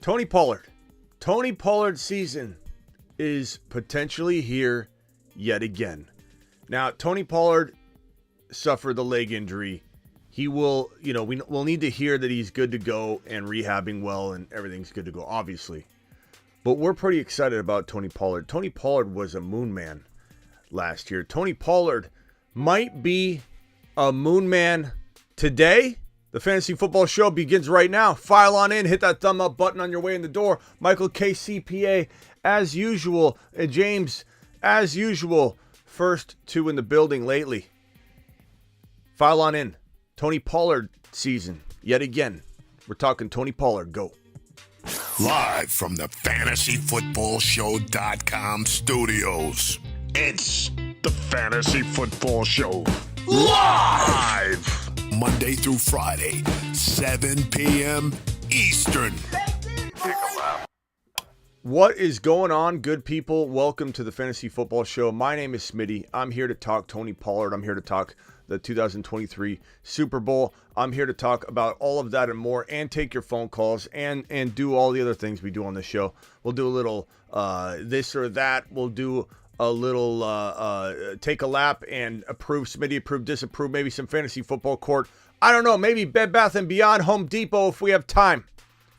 Tony Pollard. Tony Pollard's season is potentially here yet again. Now, Tony Pollard suffered the leg injury. He will, we'll need to hear that he's good to go and rehabbing well and everything's good to go, obviously. But we're pretty excited about Tony Pollard. Tony Pollard was a moon man last year. Tony Pollard might be a moon man today. The Fantasy Football Show begins right now. File on in. Hit that thumb up button on your way in the door. Michael K. CPA, as usual. James, as usual. First two in the building lately. File on in. Tony Pollard season. Yet again. We're talking Tony Pollard. Go. Live from the FantasyFootballShow.com studios. It's the Fantasy Football Show. Live! Monday through Friday, 7 p.m. Eastern. What is going on, good people? Welcome to the Fantasy Football Show. My name is Smitty. I'm here to talk Tony Pollard. I'm here to talk the 2023 Super Bowl. I'm here to talk about all of that and more, and take your phone calls and do all the other things we do on the show. We'll do a little this or that. We'll do a little take a lap and approve, Smitty approve, disapprove, maybe some fantasy football court. I don't know, maybe Bed Bath & Beyond, Home Depot if we have time.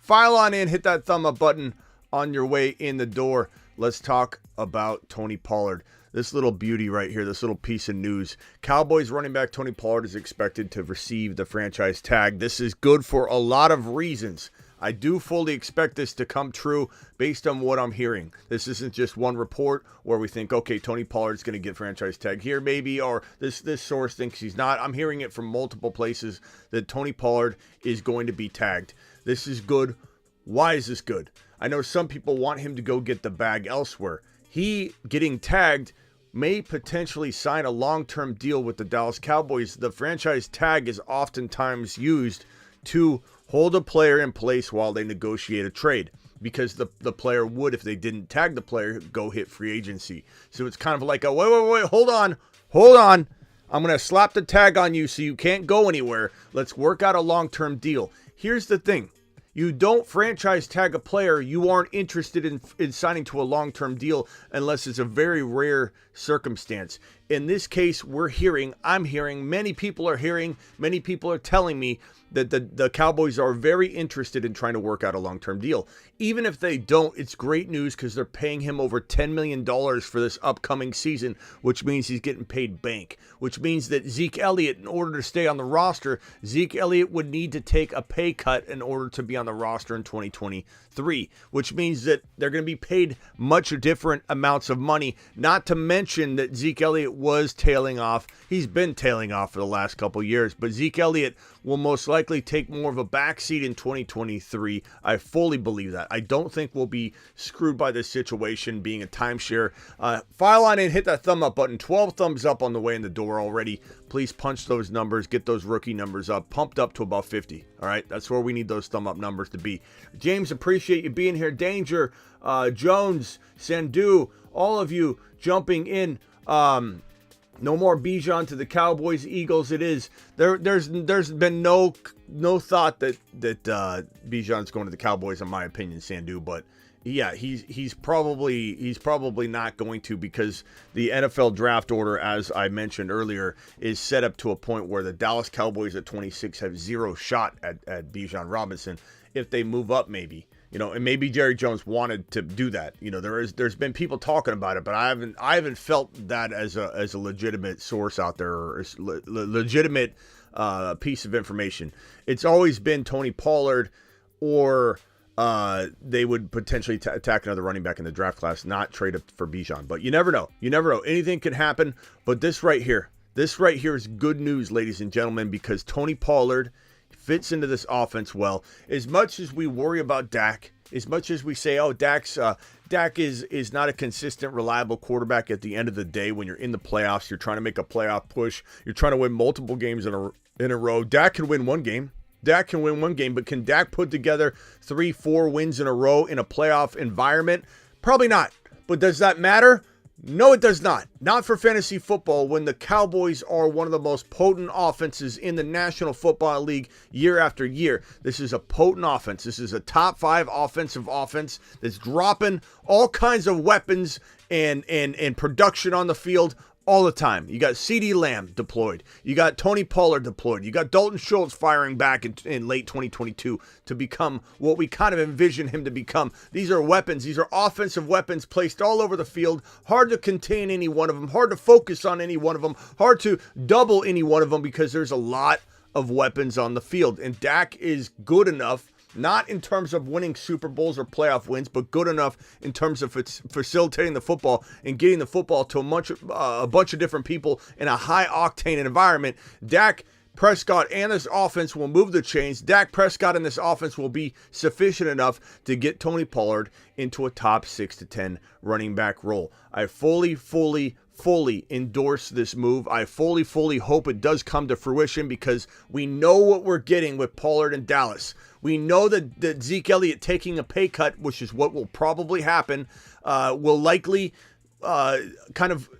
File on in, hit that thumb up button on your way in the door. Let's talk about Tony Pollard. This little beauty right here, this little piece of news. Cowboys running back Tony Pollard is expected to receive the franchise tag. This is good for a lot of reasons. I do fully expect this to come true based on what I'm hearing. This isn't just one report where we think, okay, Tony Pollard's going to get franchise tag here maybe, or this source thinks he's not. I'm hearing it from multiple places that Tony Pollard is going to be tagged. This is good. Why is this good? I know some people want him to go get the bag elsewhere. He getting tagged may potentially sign a long-term deal with the Dallas Cowboys. The franchise tag is oftentimes used to hold a player in place while they negotiate a trade, because the player would, if they didn't tag the player, go hit free agency. So it's kind of like a wait, hold on. I'm going to slap the tag on you so you can't go anywhere. Let's work out a long-term deal. Here's the thing. You don't franchise tag a player you aren't interested in signing to a long-term deal unless it's a very rare circumstance. In this case, I'm hearing, many people are telling me that the Cowboys are very interested in trying to work out a long-term deal. Even if they don't, it's great news because they're paying him over $10 million for this upcoming season, which means he's getting paid bank, which means that Zeke Elliott, in order to stay on the roster, Zeke Elliott would need to take a pay cut in order to be on the roster in 2023, which means that they're going to be paid much different amounts of money, not to mention that Zeke Elliott was tailing off. He's been tailing off for the last couple years, but Zeke Elliott will most likely take more of a backseat in 2023. I fully believe that. I don't think we'll be screwed by this situation being a timeshare. File on in, hit that thumb up button. 12 thumbs up on the way in the door already. Please punch those numbers, get those rookie numbers up, pumped up to about 50. All right, that's where we need those thumb up numbers to be. James, appreciate you being here. Danger, Jones, Sandu, all of you jumping in. No more Bijan to the Cowboys, Eagles. It is there's been no thought that Bijan's going to the Cowboys, in my opinion, Sandu. But yeah, he's probably not going to, because the NFL draft order, as I mentioned earlier, is set up to a point where the Dallas Cowboys at 26 have zero shot at Bijan Robinson. If they move up, maybe. And maybe Jerry Jones wanted to do that. There's been people talking about it, but I haven't felt that as a legitimate source out there, or a legitimate piece of information. It's always been Tony Pollard, or they would potentially attack another running back in the draft class, not trade up for Bijan. But you never know. Anything can happen. But this right here is good news, ladies and gentlemen, because Tony Pollard fits into this offense well. As much as we worry about Dak, as much as we say, oh, Dak is not a consistent, reliable quarterback at the end of the day. When you're in the playoffs, you're trying to make a playoff push, you're trying to win multiple games in a row. Dak can win one game, but can Dak put together 3-4 wins in a row in a playoff environment? Probably not. But does that matter? No, it does not. Not for fantasy football when the Cowboys are one of the most potent offenses in the National Football League year after year. This is a potent offense. This is a top 5 offensive offense that's dropping all kinds of weapons and production on the field all the time. You got CeeDee Lamb deployed. You got Tony Pollard deployed. You got Dalton Schultz firing back in late 2022 to become what we kind of envision him to become. These are weapons. These are offensive weapons placed all over the field. Hard to contain any one of them. Hard to focus on any one of them. Hard to double any one of them because there's a lot of weapons on the field. And Dak is good enough, not in terms of winning Super Bowls or playoff wins, but good enough in terms of facilitating the football and getting the football to a bunch of different people in a high-octane environment. Dak Prescott and this offense will move the chains. Dak Prescott and this offense will be sufficient enough to get Tony Pollard into a top 6 to 10 running back role. I fully endorse this move. I fully hope it does come to fruition because we know what we're getting with Pollard and Dallas. We know that Zeke Elliott taking a pay cut, which is what will probably happen, will likely kind of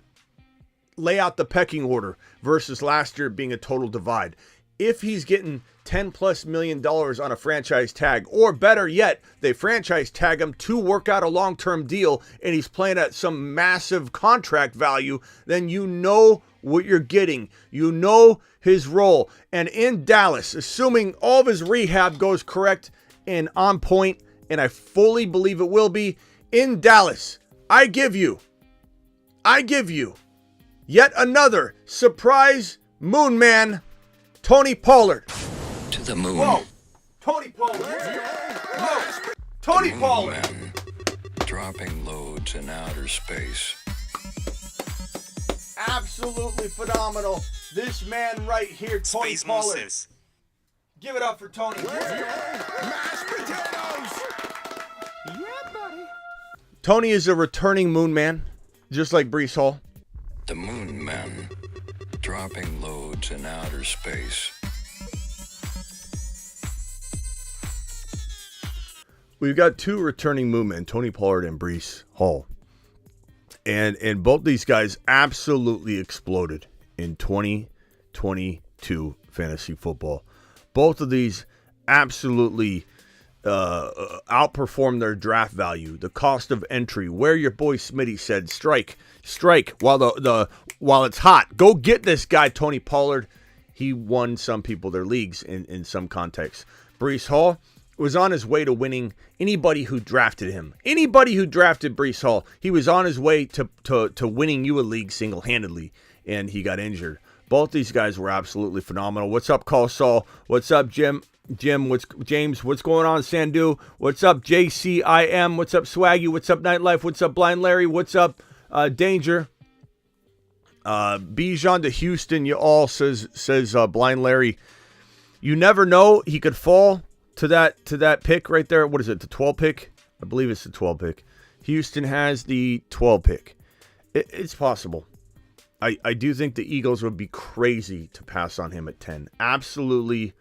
lay out the pecking order versus last year being a total divide. If he's getting $10+ million on a franchise tag, or better yet, they franchise tag him to work out a long-term deal and he's playing at some massive contract value, then you know what you're getting. You know his role. And in Dallas, assuming all of his rehab goes correct and on point, and I fully believe it will be, in Dallas, I give you yet another surprise moon man, Tony Pollard. To the moon. Whoa. Tony Pollard. Whoa. Tony Pollard. Man, dropping loads in outer space. Absolutely phenomenal. This man right here, Tony Space Pollard. Monsters. Give it up for Tony. Mashed potatoes. Tony is a returning moon man, just like Breece Hall. The moon man, dropping loads in outer space. We've got 2 returning moon men, Tony Pollard and Breece Hall. And both these guys absolutely exploded in 2022 fantasy football. Both of these absolutely outperformed their draft value, the cost of entry, where your boy Smitty said, strike while it's hot. Go get this guy, Tony Pollard. He won some people their leagues in some contexts. Breece Hall was on his way to winning anybody who drafted him. Anybody who drafted Breece Hall, he was on his way to winning you a league single-handedly, and he got injured. Both these guys were absolutely phenomenal. What's up, Call Saul? What's up, Jim? James? What's going on, Sandu? What's up, JCIM? What's up, Swaggy? What's up, Nightlife? What's up, Blind Larry? What's up, Danger? Bijan to Houston, you all, says Blind Larry. You never know. He could fall to that pick right there. What is it, the 12 pick? I believe it's the 12 pick. Houston has the 12 pick. It's possible. I do think the Eagles would be crazy to pass on him at 10. Absolutely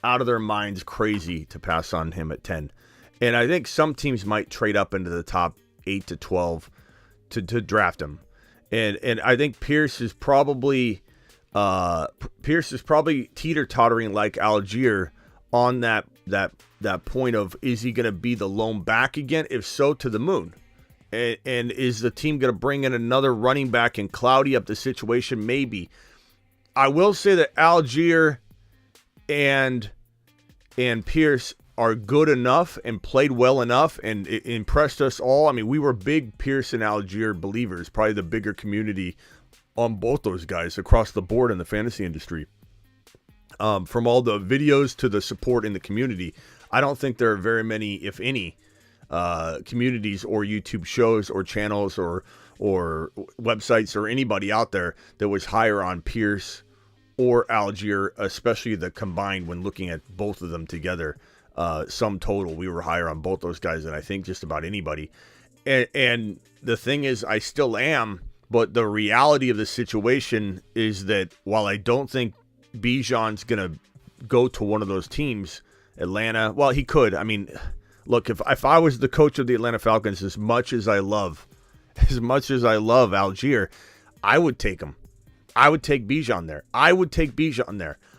out of their minds crazy to pass on him at 10. And I think some teams might trade up into the top 8 to 12 to draft him. And I think Pierce is probably teeter-tottering like Algier on that point of, is he going to be the lone back again? If so, to the moon. And is the team going to bring in another running back and cloudy up the situation? Maybe. I will say that Algier and Pierce are good enough and played well enough and it impressed us all. I mean, we were big Pierce and Algier believers, probably the bigger community on both those guys across the board in the fantasy industry. From all the videos to the support in the community, I don't think there are very many, if any, communities or YouTube shows or channels or websites or anybody out there that was higher on Pierce or Algier, especially the combined when looking at both of them together. Sum total, we were higher on both those guys than I think just about anybody. And the thing is, I still am, but the reality of the situation is that while I don't think Bijan's going to go to one of those teams, Atlanta, well, he could. I mean, look, if I was the coach of the Atlanta Falcons, as much as I love as much as I love Algier, I would take him. I would take Bijan there.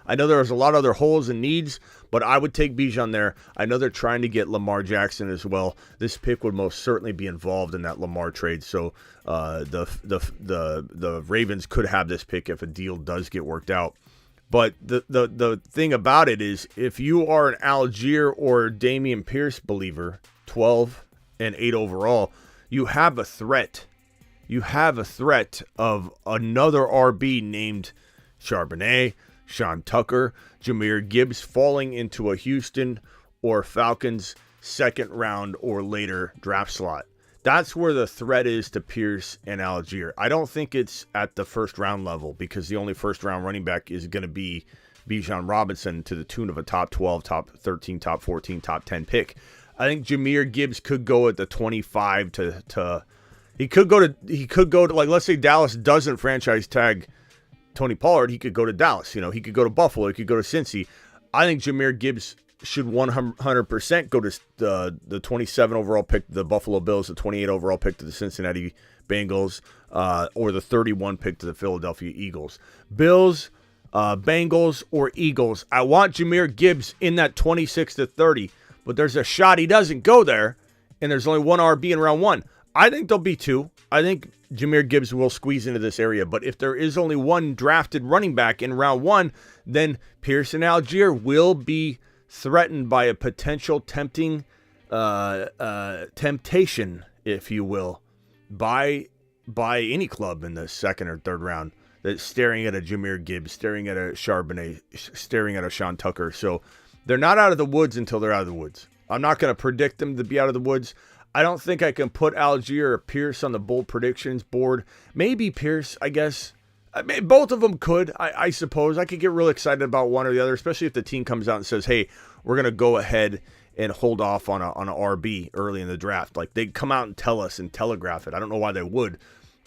I know there's a lot of other holes and needs, but I would take Bijan there. I know they're trying to get Lamar Jackson as well. This pick would most certainly be involved in that Lamar trade. So the Ravens could have this pick if a deal does get worked out. But the thing about it is, if you are an Algier or Dameon Pierce believer, 12 and 8 overall, you have a threat. You have a threat of another RB named Charbonnet, Sean Tucker, Jahmyr Gibbs falling into a Houston or Falcons second round or later draft slot. That's where the threat is to Pierce and Algier. I don't think it's at the first round level, because the only first round running back is going to be Bijan Robinson to the tune of a top 12, top 13, top 14, top 10 pick. I think Jahmyr Gibbs could go at the 25 to he could go to like, let's say Dallas doesn't franchise tag Tony Pollard, he could go to Dallas. You know, he could go to Buffalo, he could go to Cincy. I think Jahmyr Gibbs should 100% go to the 27 overall pick to the Buffalo Bills, the 28 overall pick to the Cincinnati Bengals, or the 31 pick to the Philadelphia Eagles. Bills, Bengals, or Eagles. I want Jahmyr Gibbs in that 26 to 30, but there's a shot he doesn't go there, and there's only one RB in round one. I think there'll be two. I think Jahmyr Gibbs will squeeze into this area, but if there is only one drafted running back in round one, then Pierce and Algier will be threatened by a potential temptation, if you will, by any club in the second or third round that's staring at a Jahmyr Gibbs, staring at a Charbonnet, staring at a Sean Tucker. So they're not out of the woods until they're out of the woods. I'm not going to predict them to be out of the woods. I don't think I can put Algier or Pierce on the bold predictions board. Maybe Pierce, I guess. Both of them could, I suppose. I could get real excited about one or the other, especially if the team comes out and says, hey, we're going to go ahead and hold off on a RB early in the draft. Like, they'd come out and tell us and telegraph it. I don't know why they would.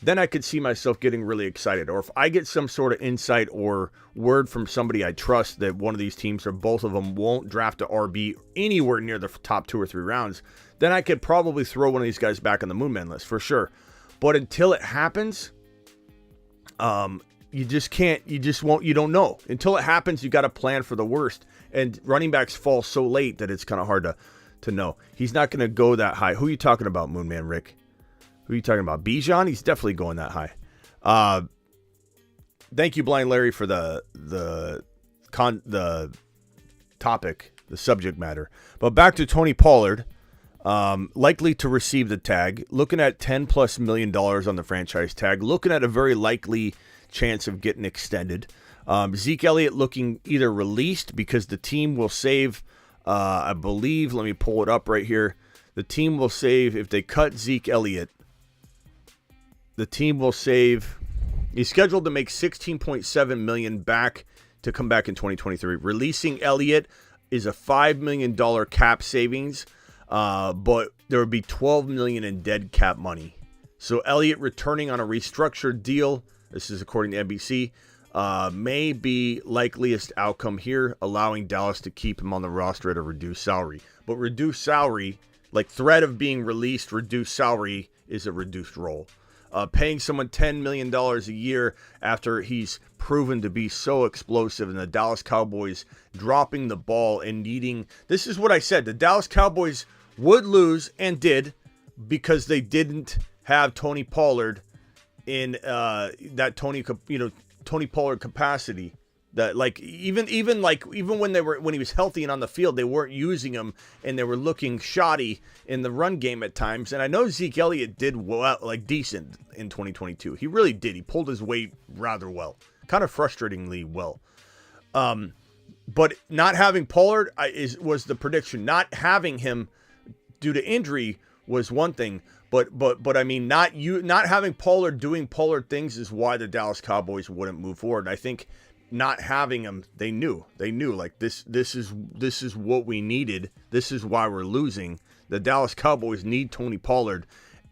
Then I could see myself getting really excited. Or if I get some sort of insight or word from somebody I trust that one of these teams or both of them won't draft a RB anywhere near the top 2 or 3 rounds, then I could probably throw one of these guys back on the Moonman list for sure. But until it happens, you just can't, you don't know. Until it happens, you got to plan for the worst. And running backs fall so late that it's kind of hard to know. He's not going to go that high. Who are you talking about, Moonman Rick? Who are you talking about? Bijan? He's definitely going that high. Thank you, Blind Larry, for the topic, the subject matter. But back to Tony Pollard. Likely to receive the tag, looking at $10+ million on the franchise tag, looking at a very likely chance of getting extended. Zeke Elliott looking either released because the team will save, I believe, let me pull it up right here. The team will save, if they cut Zeke Elliott, the team will save, he's scheduled to make $16.7 million back to come back in 2023. Releasing Elliott is a $5 million cap savings. But there would be $12 million in dead cap money. So Elliott returning on a restructured deal, this is according to NBC, may be likeliest outcome here, allowing Dallas to keep him on the roster at a reduced salary. But reduced salary, like threat of being released, reduced salary is a reduced role. Paying someone $10 million a year after he's proven to be so explosive, and the Dallas Cowboys dropping the ball and needing, this is what I said, the Dallas Cowboys would lose and did because they didn't have Tony Pollard in that Tony Pollard capacity. That like even when he was healthy and on the field, they weren't using him and they were looking shoddy in the run game at times. And I know Zeke Elliott did well, like decent in 2022. He really did. He pulled his weight rather well, kind of frustratingly well. But not having Pollard was the prediction. Not having him due to injury was one thing, but I mean not having Pollard doing Pollard things is why the Dallas Cowboys wouldn't move forward. And I think not having him, they knew like this is what we needed. This is why we're losing. The Dallas Cowboys need Tony Pollard,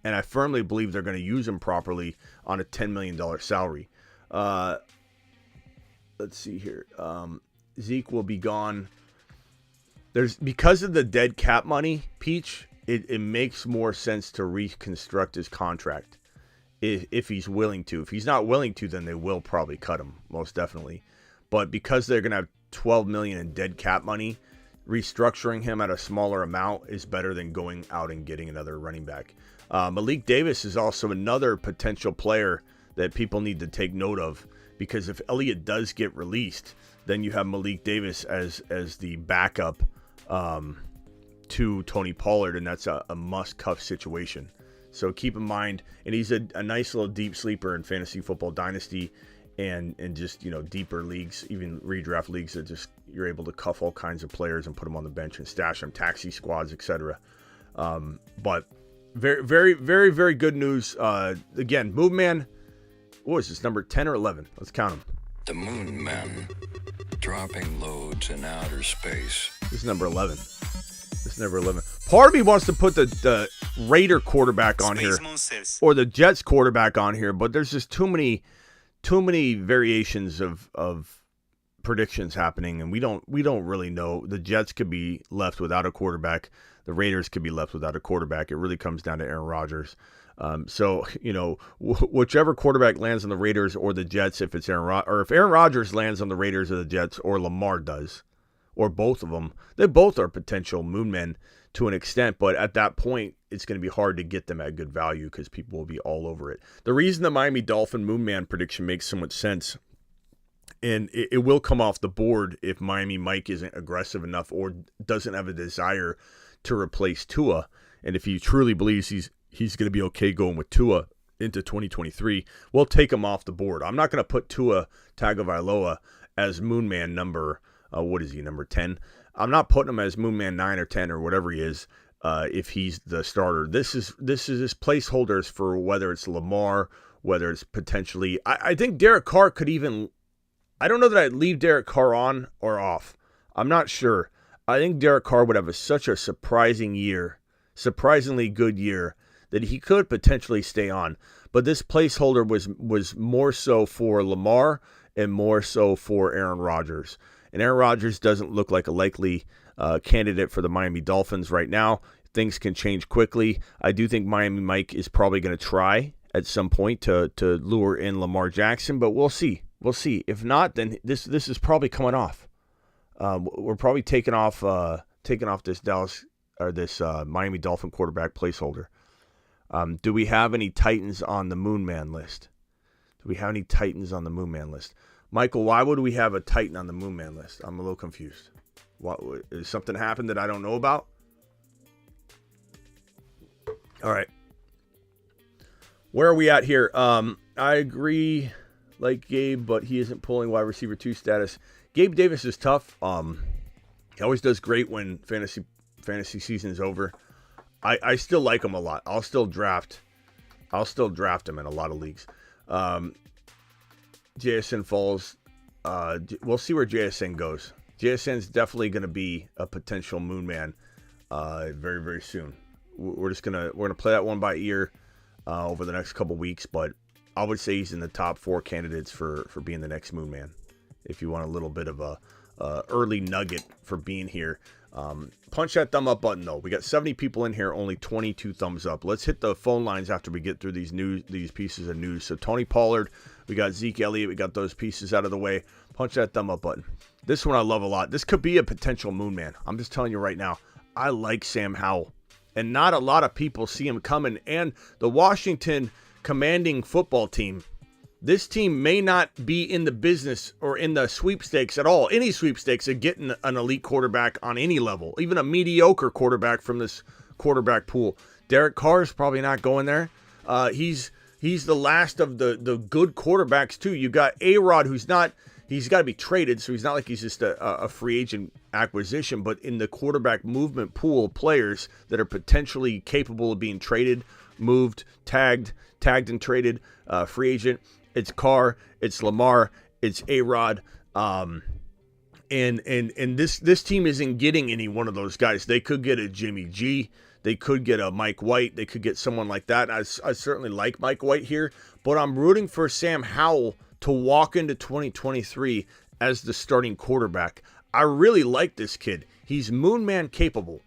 and I firmly believe they're going to use him properly on a $10 million salary. Let's see here. Zeke will be gone. Because of the dead cap money, Peach, it makes more sense to reconstruct his contract. if he's willing to. If he's not willing to, then they will probably cut him, most definitely. But because they're going to have $12 million in dead cap money, restructuring him at a smaller amount is better than going out and getting another running back. Malik Davis is also another potential player that people need to take note of, because if Elliott does get released, then you have Malik Davis as the backup to Tony Pollard, and that's a must-cuff situation. So keep in mind, and he's a nice little deep sleeper in fantasy football dynasty and just, deeper leagues, even redraft leagues that just you're able to cuff all kinds of players and put them on the bench and stash them, taxi squads, etc. But very, very, very, very good news. Again, Moon Man, what is this, number 10 or 11? Let's count them. The Moon Men, dropping loads in outer space. This is number 11. This is number 11. Part of me wants to put the Raider quarterback on here or the Jets quarterback on here, but there's just too many variations of predictions happening, and we don't really know. The Jets could be left without a quarterback. The Raiders could be left without a quarterback. It really comes down to Aaron Rodgers. So whichever quarterback lands on the Raiders or the Jets, if Aaron Rodgers lands on the Raiders or the Jets, or Lamar does, or both of them, they both are potential moon men to an extent, but at that point, it's going to be hard to get them at good value because people will be all over it. The reason the Miami Dolphin moon man prediction makes so much sense, and it will come off the board if Miami Mike isn't aggressive enough or doesn't have a desire to replace Tua, and if he truly believes he's going to be okay going with Tua into 2023, we'll take him off the board. I'm not going to put Tua Tagovailoa as moon man number, number 10? I'm not putting him as Moon Man 9 or 10 or whatever he is if he's the starter. This is placeholders for whether it's Lamar, whether it's potentially... I think Derek Carr could even... I don't know that I'd leave Derek Carr on or off. I'm not sure. I think Derek Carr would have such a surprisingly good year, that he could potentially stay on. But this placeholder was more so for Lamar and more so for Aaron Rodgers. And Aaron Rodgers doesn't look like a likely candidate for the Miami Dolphins right now. Things can change quickly. I do think Miami Mike is probably going to try at some point to lure in Lamar Jackson, but we'll see. We'll see. If not, then this is probably coming off. We're probably taking off this Miami Dolphin quarterback placeholder. Do we have any Titans on the Moon Man list? Michael, why would we have a Titan on the Moon Man list? I'm a little confused. What, is something happened that I don't know about? All right. Where are we at here? I agree like Gabe, but he isn't pulling wide receiver 2 status. Gabe Davis is tough. He always does great when fantasy season is over. I still like him a lot. I'll still draft him in a lot of leagues. JSN falls. We'll see where JSN goes. JSN's definitely going to be a potential moon man very, very soon. We're gonna play that one by ear over the next couple weeks, but I would say he's in the top 4 candidates for being the next moon man. If you want a little bit of a early nugget for being here. Punch that thumb up button though. We got 70 people in here, only 22 thumbs up. Let's hit the phone lines after we get through these pieces of news. So Tony Pollard, we got Zeke Elliott, we got those pieces out of the way. Punch that thumb up button. This one I love a lot. This could be a potential moon man. I'm just telling you right now. I like Sam Howell, and not a lot of people see him coming. And the Washington commanding football team, this team may not be in the business or in the sweepstakes at all, any sweepstakes of getting an elite quarterback on any level, even a mediocre quarterback from this quarterback pool. Derek Carr is probably not going there. He's the last of the good quarterbacks too. You got A-Rod, he's got to be traded, so he's not like he's just a free agent acquisition, but in the quarterback movement pool of players that are potentially capable of being traded, moved, tagged and traded, free agent. It's Carr, it's Lamar, it's A-Rod, and this team isn't getting any one of those guys. They could get a Jimmy G, they could get a Mike White, they could get someone like that. I certainly like Mike White here, but I'm rooting for Sam Howell to walk into 2023 as the starting quarterback. I really like this kid. He's moon man capable.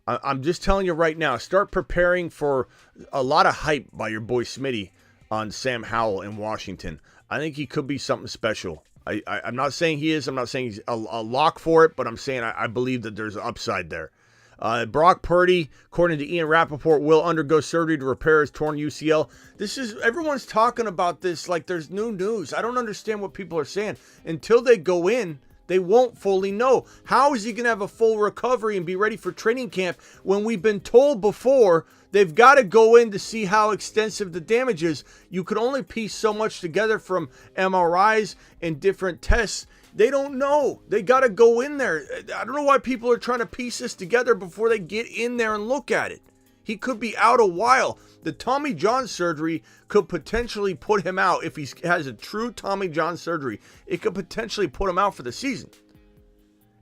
I'm just telling you right now, start preparing for a lot of hype by your boy Smitty on Sam Howell in Washington. I think he could be something special. I'm not saying he is. I'm not saying he's a lock for it, but I'm saying I believe that there's upside there. Brock Purdy, according to Ian Rappaport, will undergo surgery to repair his torn UCL. Everyone's talking about this like there's new news. I don't understand what people are saying. Until they go in, they won't fully know. How is he going to have a full recovery and be ready for training camp when we've been told before they've got to go in to see how extensive the damage is? You could only piece so much together from MRIs and different tests. They don't know. They got to go in there. I don't know why people are trying to piece this together before they get in there and look at it. He could be out a while. The Tommy John surgery could potentially put him out. If he has a true Tommy John surgery, it could potentially put him out for the season.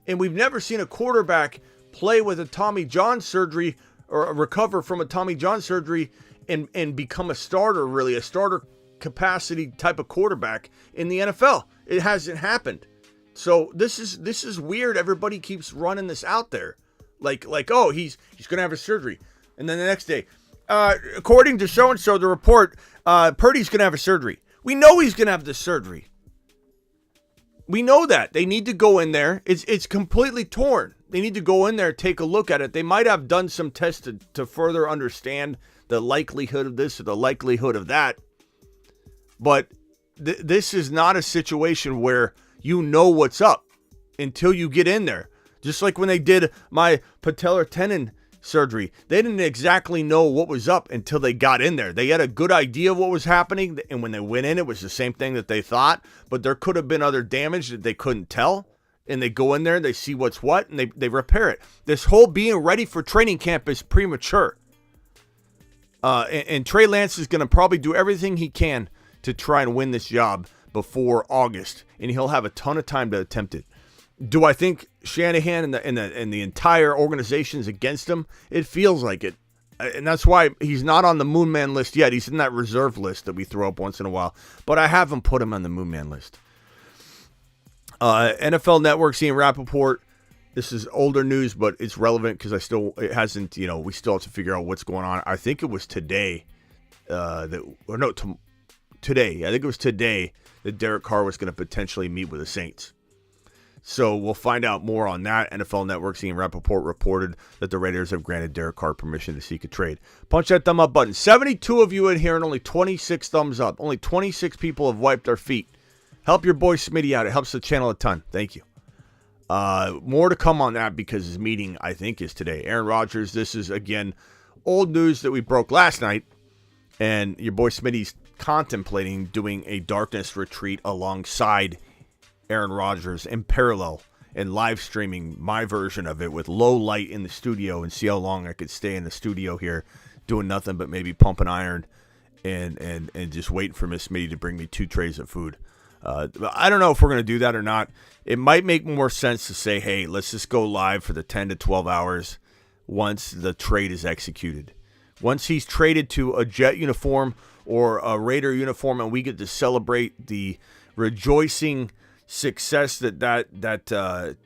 And we've never seen a quarterback play with a Tommy John surgery or recover from a Tommy John surgery and become a starter, really, a starter capacity type of quarterback in the NFL. It hasn't happened. So this is weird. Everybody keeps running this out there. Like oh, he's going to have a surgery. And then the next day, according to so-and-so, the report, Purdy's going to have a surgery. We know he's going to have the surgery. We know that. They need to go in there. It's completely torn. They need to go in there, take a look at it. They might have done some tests to further understand the likelihood of this or the likelihood of that. But this is not a situation where you know what's up until you get in there. Just like when they did my patellar tendon surgery, they didn't exactly know what was up until they got in there. They had a good idea of what was happening, and when they went in, it was the same thing that they thought, but there could have been other damage that they couldn't tell, and they go in there, they see what's what, and they repair it. This whole being ready for training camp is premature. And Trey Lance is going to probably do everything he can to try and win this job before August, and he'll have a ton of time to attempt it. Do I think Shanahan and the entire organization is against him? It feels like it, and that's why he's not on the Moon Man list yet. He's in that reserve list that we throw up once in a while, but I haven't put him on the Moon Man list. NFL Network's Ian Rappaport. This is older news, but it's relevant because we still have to figure out what's going on. I think it was today today. I think it was today that Derek Carr was going to potentially meet with the Saints. So we'll find out more on that. NFL Network's Ian Rappaport reported that the Raiders have granted Derek Carr permission to seek a trade. Punch that thumb up button. 72 of you in here and only 26 thumbs up. Only 26 people have wiped their feet. Help your boy Smitty out. It helps the channel a ton. Thank you. More to come on that because his meeting, I think, is today. Aaron Rodgers, this is, again, old news that we broke last night. And your boy Smitty's contemplating doing a darkness retreat alongside Aaron Rodgers in parallel and live streaming my version of it with low light in the studio and see how long I could stay in the studio here doing nothing but maybe pumping iron and just waiting for Miss Smitty to bring me 2 trays of food. I don't know if we're going to do that or not. It might make more sense to say, hey, let's just go live for the 10 to 12 hours once the trade is executed. Once he's traded to a Jet uniform or a Raider uniform and we get to celebrate the rejoicing success that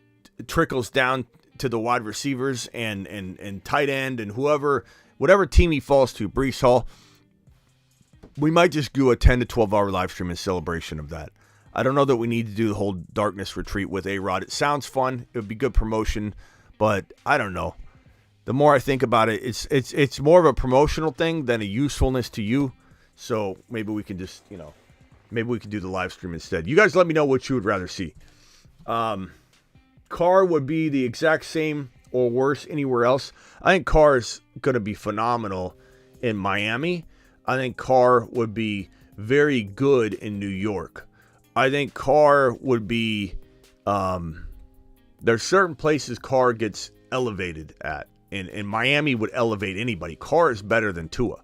trickles down to the wide receivers and tight end and whatever team he falls to, Breece Hall, we might just do a 10 to 12 hour live stream in celebration of that. I don't know that we need to do the whole darkness retreat with A-Rod. It sounds fun. It would be good promotion, but I don't know. The more I think about it, it's more of a promotional thing than a usefulness to you. So maybe we can just, maybe we can do the live stream instead. You guys let me know what you would rather see. Carr would be the exact same or worse anywhere else. I think Carr is going to be phenomenal in Miami. I think Carr would be very good in New York. I think Carr would be, there's certain places Carr gets elevated at. And Miami would elevate anybody. Carr is better than Tua.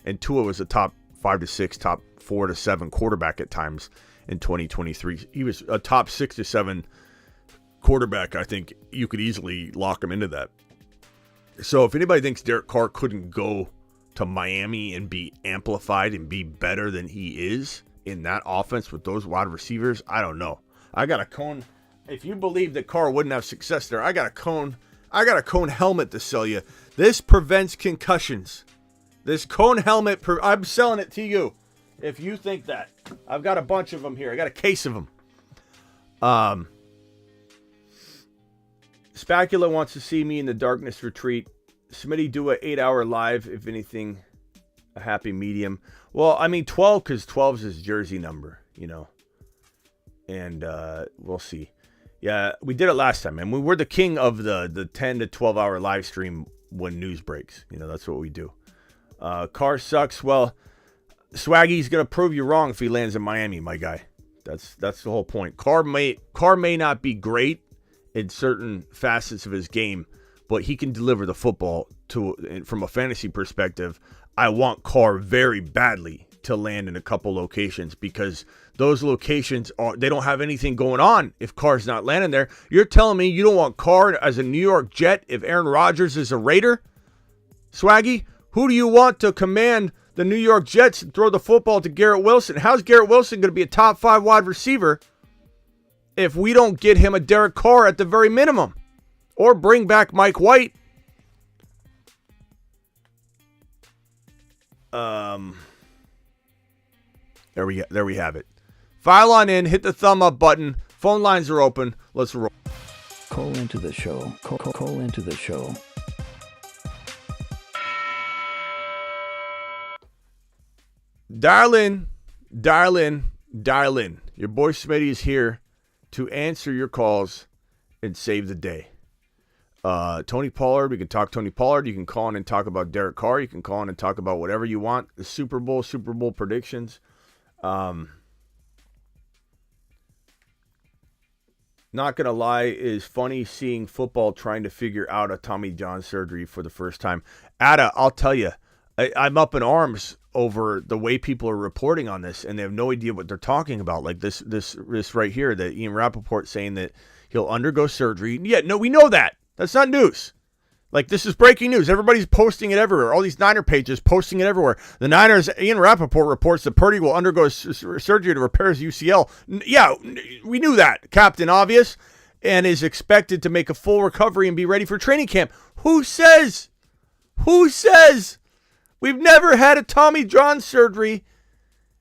And Tua was a top 5 to 6, top 4 to 7 quarterback at times in 2023. He was a top 6 to 7 quarterback. I think you could easily lock him into that. So if anybody thinks Derek Carr couldn't go to Miami and be amplified and be better than he is in that offense with those wide receivers, I don't know. I got a cone. If you believe that Carr wouldn't have success there, I got a cone helmet to sell you. This prevents concussions. This cone helmet, I'm selling it to you. If you think that. I've got a bunch of them here. I got a case of them. Spacula wants to see me in the darkness retreat. Smitty, do a 8-hour live, if anything, a happy medium. Well, I mean 12, because 12 is his jersey number, you know. And we'll see. Yeah, we did it last time, and we were the king of the 10 to 12 hour live stream when news breaks. You know, that's what we do. Carr sucks. Well, Swaggy's gonna prove you wrong if he lands in Miami, my guy. That's the whole point. Carr may not be great in certain facets of his game, but he can deliver the football from a fantasy perspective. I want Carr very badly to land in a couple locations, because those locations they don't have anything going on if Carr's not landing there. You're telling me you don't want Carr as a New York Jet if Aaron Rodgers is a Raider? Swaggy, who do you want to command the New York Jets and throw the football to Garrett Wilson? How's Garrett Wilson going to be a top 5 wide receiver if we don't get him a Derek Carr at the very minimum? Or bring back Mike White. There we have it. File on in, hit the thumb up button. Phone lines are open. Let's roll. Call into the show. Call into the show. Dial in. Your boy Smitty is here to answer your calls and save the day. Tony Pollard, we can talk Tony Pollard. You can call in and talk about Derek Carr. You can call in and talk about whatever you want. The Super Bowl predictions. Not going to lie, is funny seeing football trying to figure out a Tommy John surgery for the first time. Ada, I'll tell you, I'm up in arms over the way people are reporting on this, and they have no idea what they're talking about. Like this right here, that Ian Rappaport saying that he'll undergo surgery. Yeah, no, we know that. That's not news. Like, this is breaking news. Everybody's posting it everywhere. All these Niner pages posting it everywhere. The Niners, Ian Rappaport reports that Purdy will undergo surgery to repair his UCL. Yeah, we knew that. Captain Obvious. And is expected to make a full recovery and be ready for training camp. Who says? We've never had a Tommy John surgery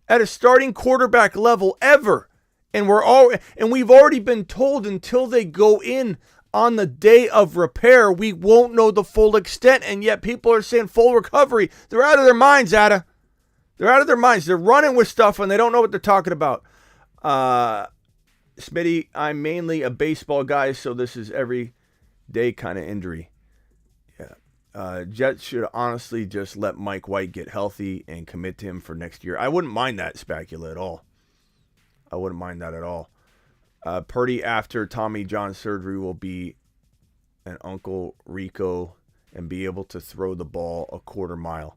at a starting quarterback level ever. And we've already been told until they go in on the day of repair, we won't know the full extent, and yet people are saying full recovery. They're out of their minds, Ada. They're out of their minds. They're running with stuff, and they don't know what they're talking about. Smitty, I'm mainly a baseball guy, so this is every day kind of injury. Yeah. Jets should honestly just let Mike White get healthy and commit to him for next year. I wouldn't mind that specula at all. I wouldn't mind that at all. Purdy after Tommy John surgery will be an Uncle Rico and be able to throw the ball a quarter mile.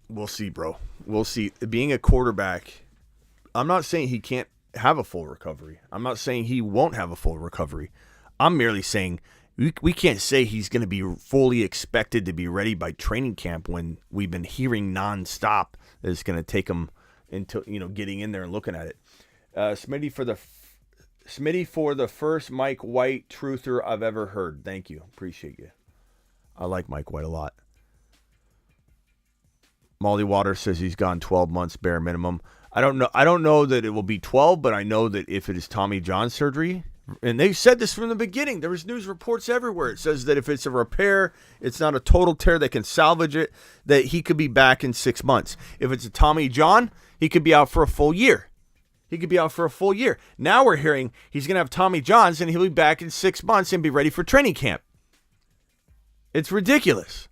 We'll see, bro. We'll see. Being a quarterback, I'm not saying he can't have a full recovery. I'm not saying he won't have a full recovery. I'm merely saying we can't say he's going to be fully expected to be ready by training camp when we've been hearing nonstop that it's going to take him into, getting in there and looking at it. Smitty for the first Mike White truther I've ever heard. Thank you. Appreciate you. I like Mike White a lot. Molly Waters says he's gone 12 months bare minimum. I don't know that it will be 12, but I know that if it is Tommy John surgery, and they said this from the beginning, there was news reports everywhere. It says that if it's a repair, it's not a total tear, they can salvage it, that he could be back in 6 months. If it's a Tommy John, he could be out for a full year. Now we're hearing he's going to have Tommy Johns and he'll be back in 6 months and be ready for training camp. It's ridiculous.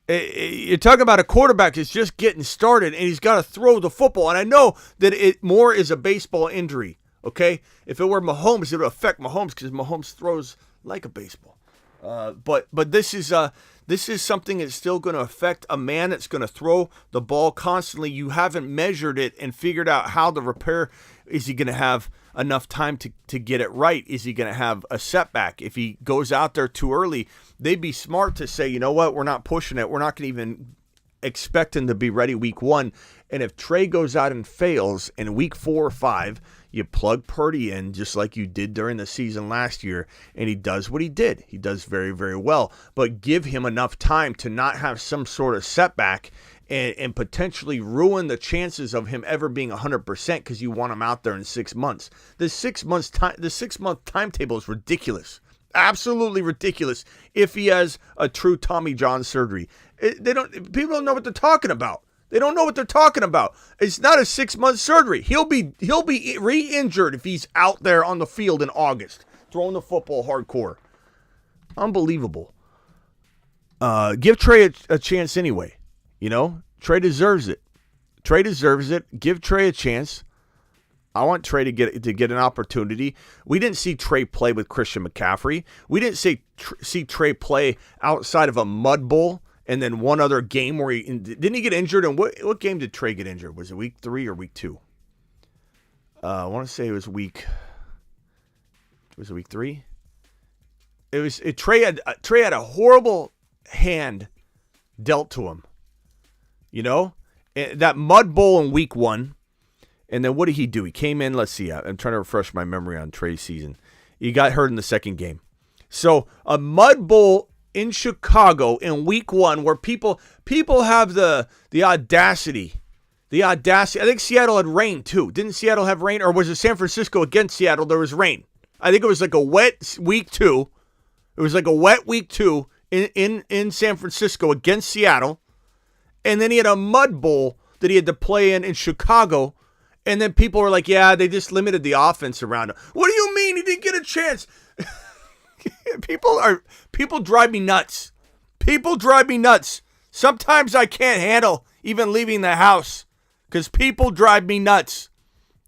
You're talking about a quarterback that's just getting started and he's got to throw the football. And I know that it more is a baseball injury, okay? If it were Mahomes, it would affect Mahomes because Mahomes throws like a baseball. But this is something that's still going to affect a man that's going to throw the ball constantly. You haven't measured it and figured out how the repair. Is he going to have enough time to get it right? Is he going to have a setback? If he goes out there too early, they'd be smart to say, you know what, we're not pushing it. We're not going to even expect him to be ready week 1. And if Trey goes out and fails in week 4 or 5, you plug Purdy in just like you did during the season last year, and he does what he did. He does very, very well. But give him enough time to not have some sort of setback and potentially ruin the chances of him ever being 100% because you want him out there in 6 months. The 6-month timetable is ridiculous. Absolutely ridiculous if he has a true Tommy John surgery. People don't know what they're talking about. They don't know what they're talking about. It's not a 6-month surgery. He'll be re-injured if he's out there on the field in August, throwing the football hardcore. Unbelievable. Give Trey a chance anyway. You know, Trey deserves it. Trey deserves it. Give Trey a chance. I want Trey to get an opportunity. We didn't see Trey play with Christian McCaffrey. We didn't see Trey play outside of a mud bowl and then one other game where didn't he get injured? And what game did Trey get injured? Was it week 3 or week 2? I want to say it was week. Was it week 3? Trey had a horrible hand dealt to him. You know, that mud bowl in week 1. And then what did he do? He came in, let's see, I'm trying to refresh my memory on Trey's season. He got hurt in the second game. So a mud bowl in Chicago in week 1 where people have the audacity. I think Seattle had rain too. Didn't Seattle have rain? Or was it San Francisco against Seattle? There was rain. I think it was like a wet week 2. It was like a wet week 2 in San Francisco against Seattle. And then he had a mud bowl that he had to play in Chicago. And then people were like, yeah, they just limited the offense around him. What do you mean he didn't get a chance? People drive me nuts. People drive me nuts. Sometimes I can't handle even leaving the house because people drive me nuts.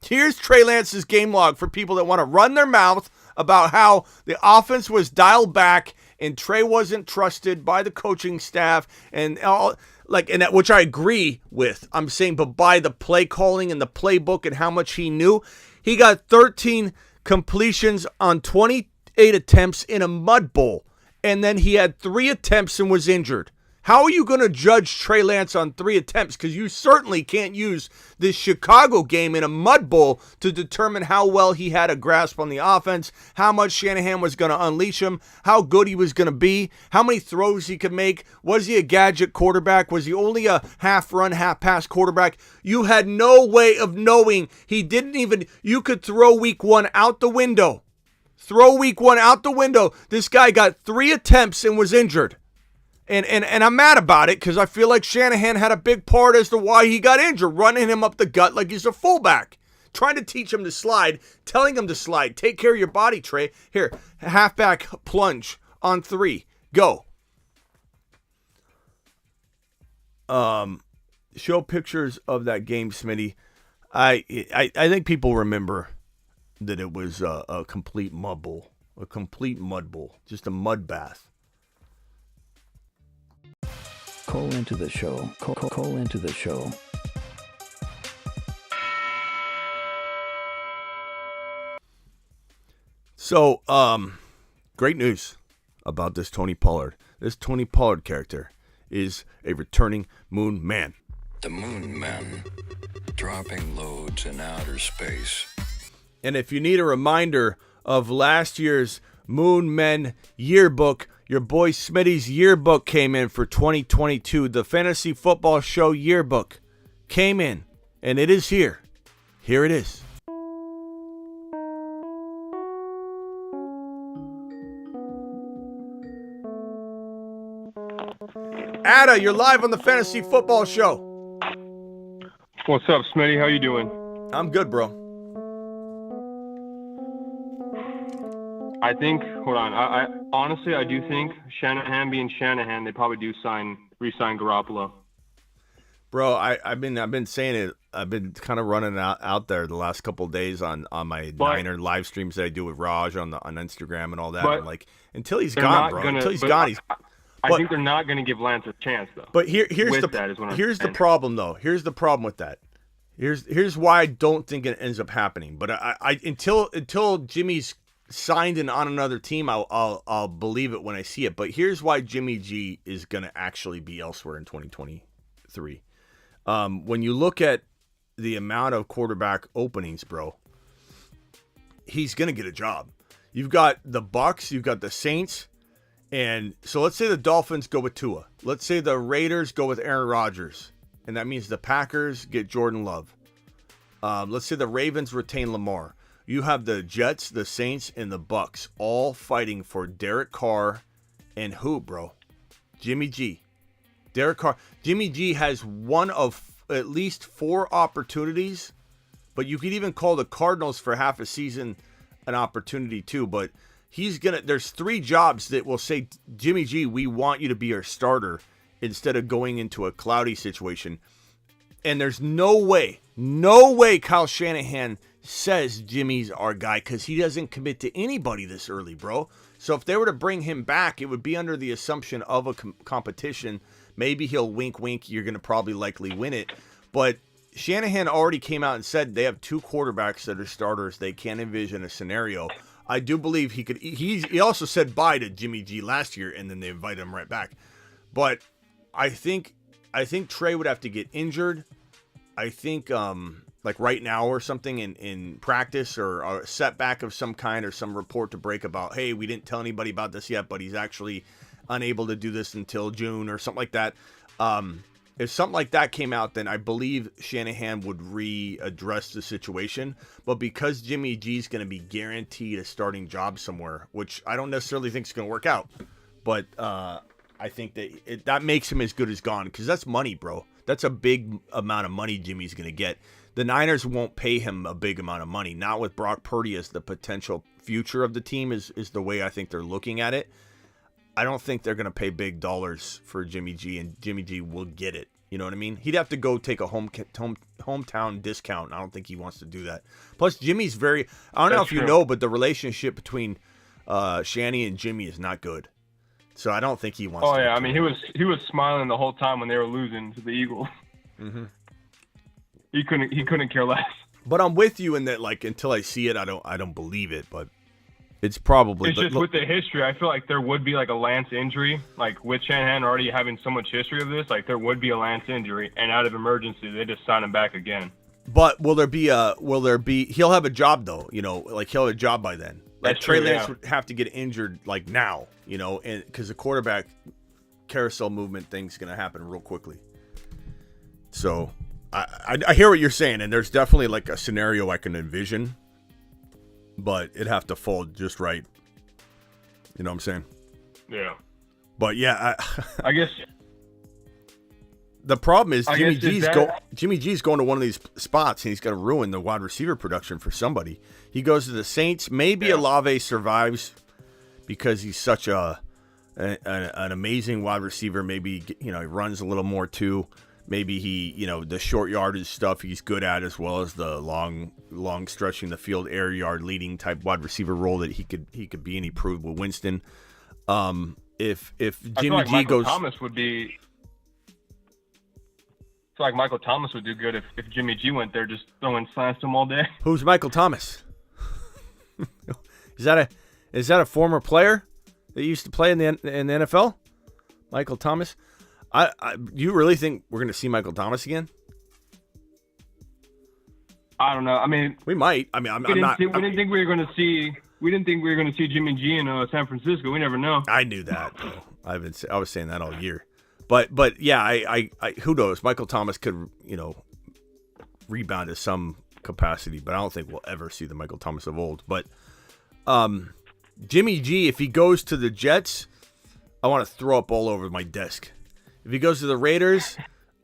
Here's Trey Lance's game log for people that want to run their mouth about how the offense was dialed back and Trey wasn't trusted by the coaching staff and all, and that, which I agree with. I'm saying, but by the play calling and the playbook and how much he knew, he got 13 completions on 28 attempts in a mud bowl, and then he had 3 attempts and was injured. How are you going to judge Trey Lance on 3 attempts? Because you certainly can't use this Chicago game in a mud bowl to determine how well he had a grasp on the offense, how much Shanahan was going to unleash him, how good he was going to be, how many throws he could make. Was he a gadget quarterback? Was he only a half-run, half-pass quarterback? You had no way of knowing. You could throw week 1 out the window. Throw week 1 out the window. This guy got 3 attempts and was injured. And I'm mad about it because I feel like Shanahan had a big part as to why he got injured, running him up the gut like he's a fullback, trying to teach him to slide, telling him to slide. Take care of your body, Trey. Here, halfback plunge on 3. Go. Show pictures of that game, Smitty. I think people remember that it was a complete mud bowl, just a mud bath. Call into the show. Call into the show. So, great news about this Tony Pollard. This Tony Pollard character is a returning Moon Man. The Moon Men, dropping loads in outer space. And if you need a reminder of last year's Moon Men yearbook, your boy Smitty's yearbook came in for 2022. The Fantasy Football Show yearbook came in, and it is here. Here it is. Ada, you're live on the Fantasy Football Show. What's up, Smitty? How you doing? I'm good, bro. I think, hold on, I honestly, I do think Shanahan being Shanahan, they probably do re-sign Garoppolo. Bro, I've been saying it. I've been kind of running out there the last couple of days on my Niner live streams that I do with Raj on Instagram and all that. I'm like, until he's gone, bro. Until he's gone, I think they're not going to give Lance a chance, though. But here's the problem, though. Here's the problem with that. Here's why I don't think it ends up happening. But I until Jimmy's signed and on another team, I'll believe it when I see it. But here's why Jimmy G is going to actually be elsewhere in 2023. When you look at the amount of quarterback openings, bro, he's going to get a job. You've got the Bucs, you've got the Saints, and so let's say the Dolphins go with Tua. Let's say the Raiders go with Aaron Rodgers. and that means the Packers get Jordan Love. Let's say the Ravens retain Lamar. You have the Jets, the Saints, and the Bucks all fighting for Derek Carr and who, bro? Jimmy G. Derek Carr. Jimmy G has one of at least 4 opportunities, but you could even call the Cardinals for half a season an opportunity too. But there's 3 jobs that will say, Jimmy G, we want you to be our starter instead of going into a cloudy situation. And there's no way Kyle Shanahan says Jimmy's our guy, because he doesn't commit to anybody this early, bro. So if they were to bring him back, it would be under the assumption of a competition. Maybe he'll wink, you're going to probably likely win it. But Shanahan already came out and said they have 2 quarterbacks that are starters. They can't envision a scenario. I do believe he could. He also said bye to Jimmy G last year, and then they invited him right back. But I think Trey would have to get injured. I think like right now or something in practice, or a setback of some kind, or some report to break about, hey, we didn't tell anybody about this yet, but he's actually unable to do this until June or something like that. If something like that came out, then I believe Shanahan would readdress the situation. But because Jimmy G's going to be guaranteed a starting job somewhere, which I don't necessarily think is going to work out, but I think that that makes him as good as gone, because that's money, bro. That's a big amount of money Jimmy's going to get. The Niners won't pay him a big amount of money. Not with Brock Purdy as the potential future of the team is the way I think they're looking at it. I don't think they're going to pay big dollars for Jimmy G, and Jimmy G will get it. You know what I mean? He'd have to go take a hometown discount, and I don't think he wants to do that. Plus, Jimmy's I don't know if you know, but the relationship between Shanny and Jimmy is not good. So I don't think he wants to. Oh, yeah. I mean, he was smiling the whole time when they were losing to the Eagles. Mm-hmm. He couldn't care less. But I'm with you in that, like, until I see it, I don't believe it, but it's probably. It's just with the history, I feel like there would be like a Lance injury, like with Shanahan already having so much history of this, like there would be a Lance injury, and out of emergency, they just sign him back again. But will there be he'll have a job though, you know, like he'll have a job by then. Like Trey Lance would have to get injured like now, you know, and because the quarterback carousel movement thing's going to happen real quickly. So I hear what you're saying, and there's definitely like a scenario I can envision, but it'd have to fall just right. You know what I'm saying? Yeah. But yeah, I guess the problem is Jimmy G's going to one of these spots, and he's going to ruin the wide receiver production for somebody. He goes to the Saints. Maybe Olave survives because he's such an amazing wide receiver. Maybe, you know, he runs a little more too. Maybe he, you know, the short yardage stuff he's good at, as well as the long stretching the field, air yard leading type wide receiver role that he could be, and he proved with Winston. If Jimmy G goes, Thomas would be. I feel like Michael Thomas would do good if Jimmy G went there, just throwing slants to him all day. Who's Michael Thomas? Is that a former player that used to play in the NFL? Michael Thomas. Do you really think we're going to see Michael Thomas again? I don't know. I mean, we might. I mean, we didn't think we were going to see Jimmy G in San Francisco. We never know. I knew that. I was saying that all year. But yeah, I who knows? Michael Thomas could, you know, rebound to some capacity, but I don't think we'll ever see the Michael Thomas of old. But Jimmy G, if he goes to the Jets, I want to throw up all over my desk. If he goes to the Raiders,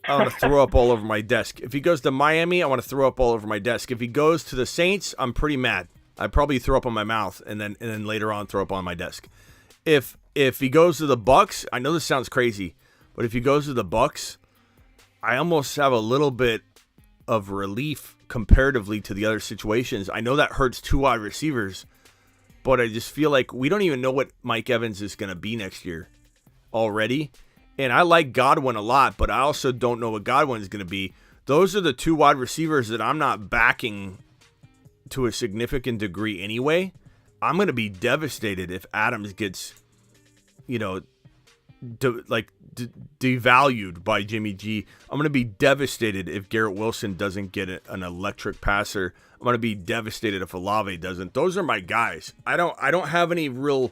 I want to throw up all over my desk. If he goes to Miami, I want to throw up all over my desk. If he goes to the Saints, I'm pretty mad. I'd probably throw up on my mouth and then later on throw up on my desk. If he goes to the Bucks, I know this sounds crazy, but if he goes to the Bucks, I almost have a little bit of relief comparatively to the other situations. I know that hurts 2 wide receivers, but I just feel like we don't even know what Mike Evans is going to be next year already. And I like Godwin a lot, but I also don't know what Godwin is going to be. Those are the 2 wide receivers that I'm not backing to a significant degree anyway. I'm going to be devastated if Adams gets, you know, devalued by Jimmy G. I'm going to be devastated if Garrett Wilson doesn't get an electric passer. I'm going to be devastated if Olave doesn't. Those are my guys. I don't have any real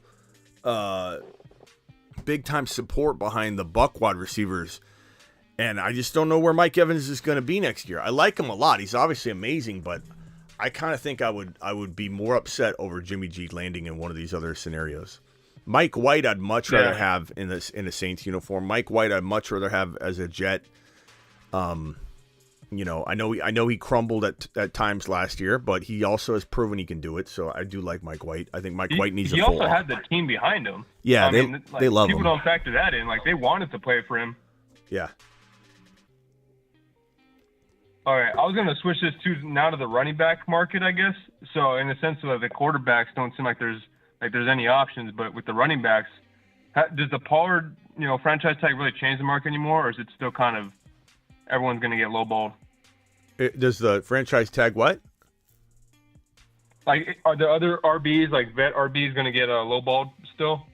big time support behind the Buck wide receivers. And I just don't know where Mike Evans is going to be next year. I like him a lot. He's obviously amazing, but I kind of think I would be more upset over Jimmy G landing in one of these other scenarios. Mike White, I'd much rather have in a Saints uniform. Mike White, I'd much rather have as a Jet. I know he crumbled at times last year, but he also has proven he can do it. So I do like Mike White. I think Mike White needs a full. He also had the team behind him. Yeah, they love him. People don't factor that in. Like, they wanted to play for him. Yeah. All right, I was going to switch this now to the running back market, I guess. So in the sense of the quarterbacks don't seem like there's any options, but with the running backs, does the Pollard franchise tag really change the market anymore, or is it still kind of everyone's going to get lowballed? Does the franchise tag what? Like, are the other RBs, like vet RBs, going to get lowballed still?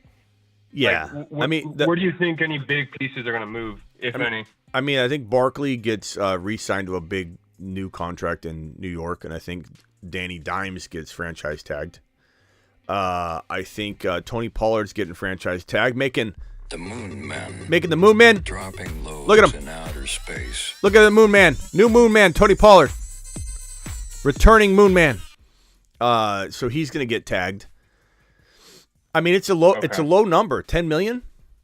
Yeah, like, where do you think any big pieces are going to move, if any? I think Barkley gets re-signed to a big new contract in New York, and I think Danny Dimes gets franchise tagged. I think Tony Pollard's getting franchise tagged, making The Moon Man. Making the Moon Man. Dropping loads Look at him. in outer space. Look at the Moon Man. New Moon Man, Tony Pollard. Returning Moon Man. So he's going to get tagged. I mean, it's a low number, 10 million.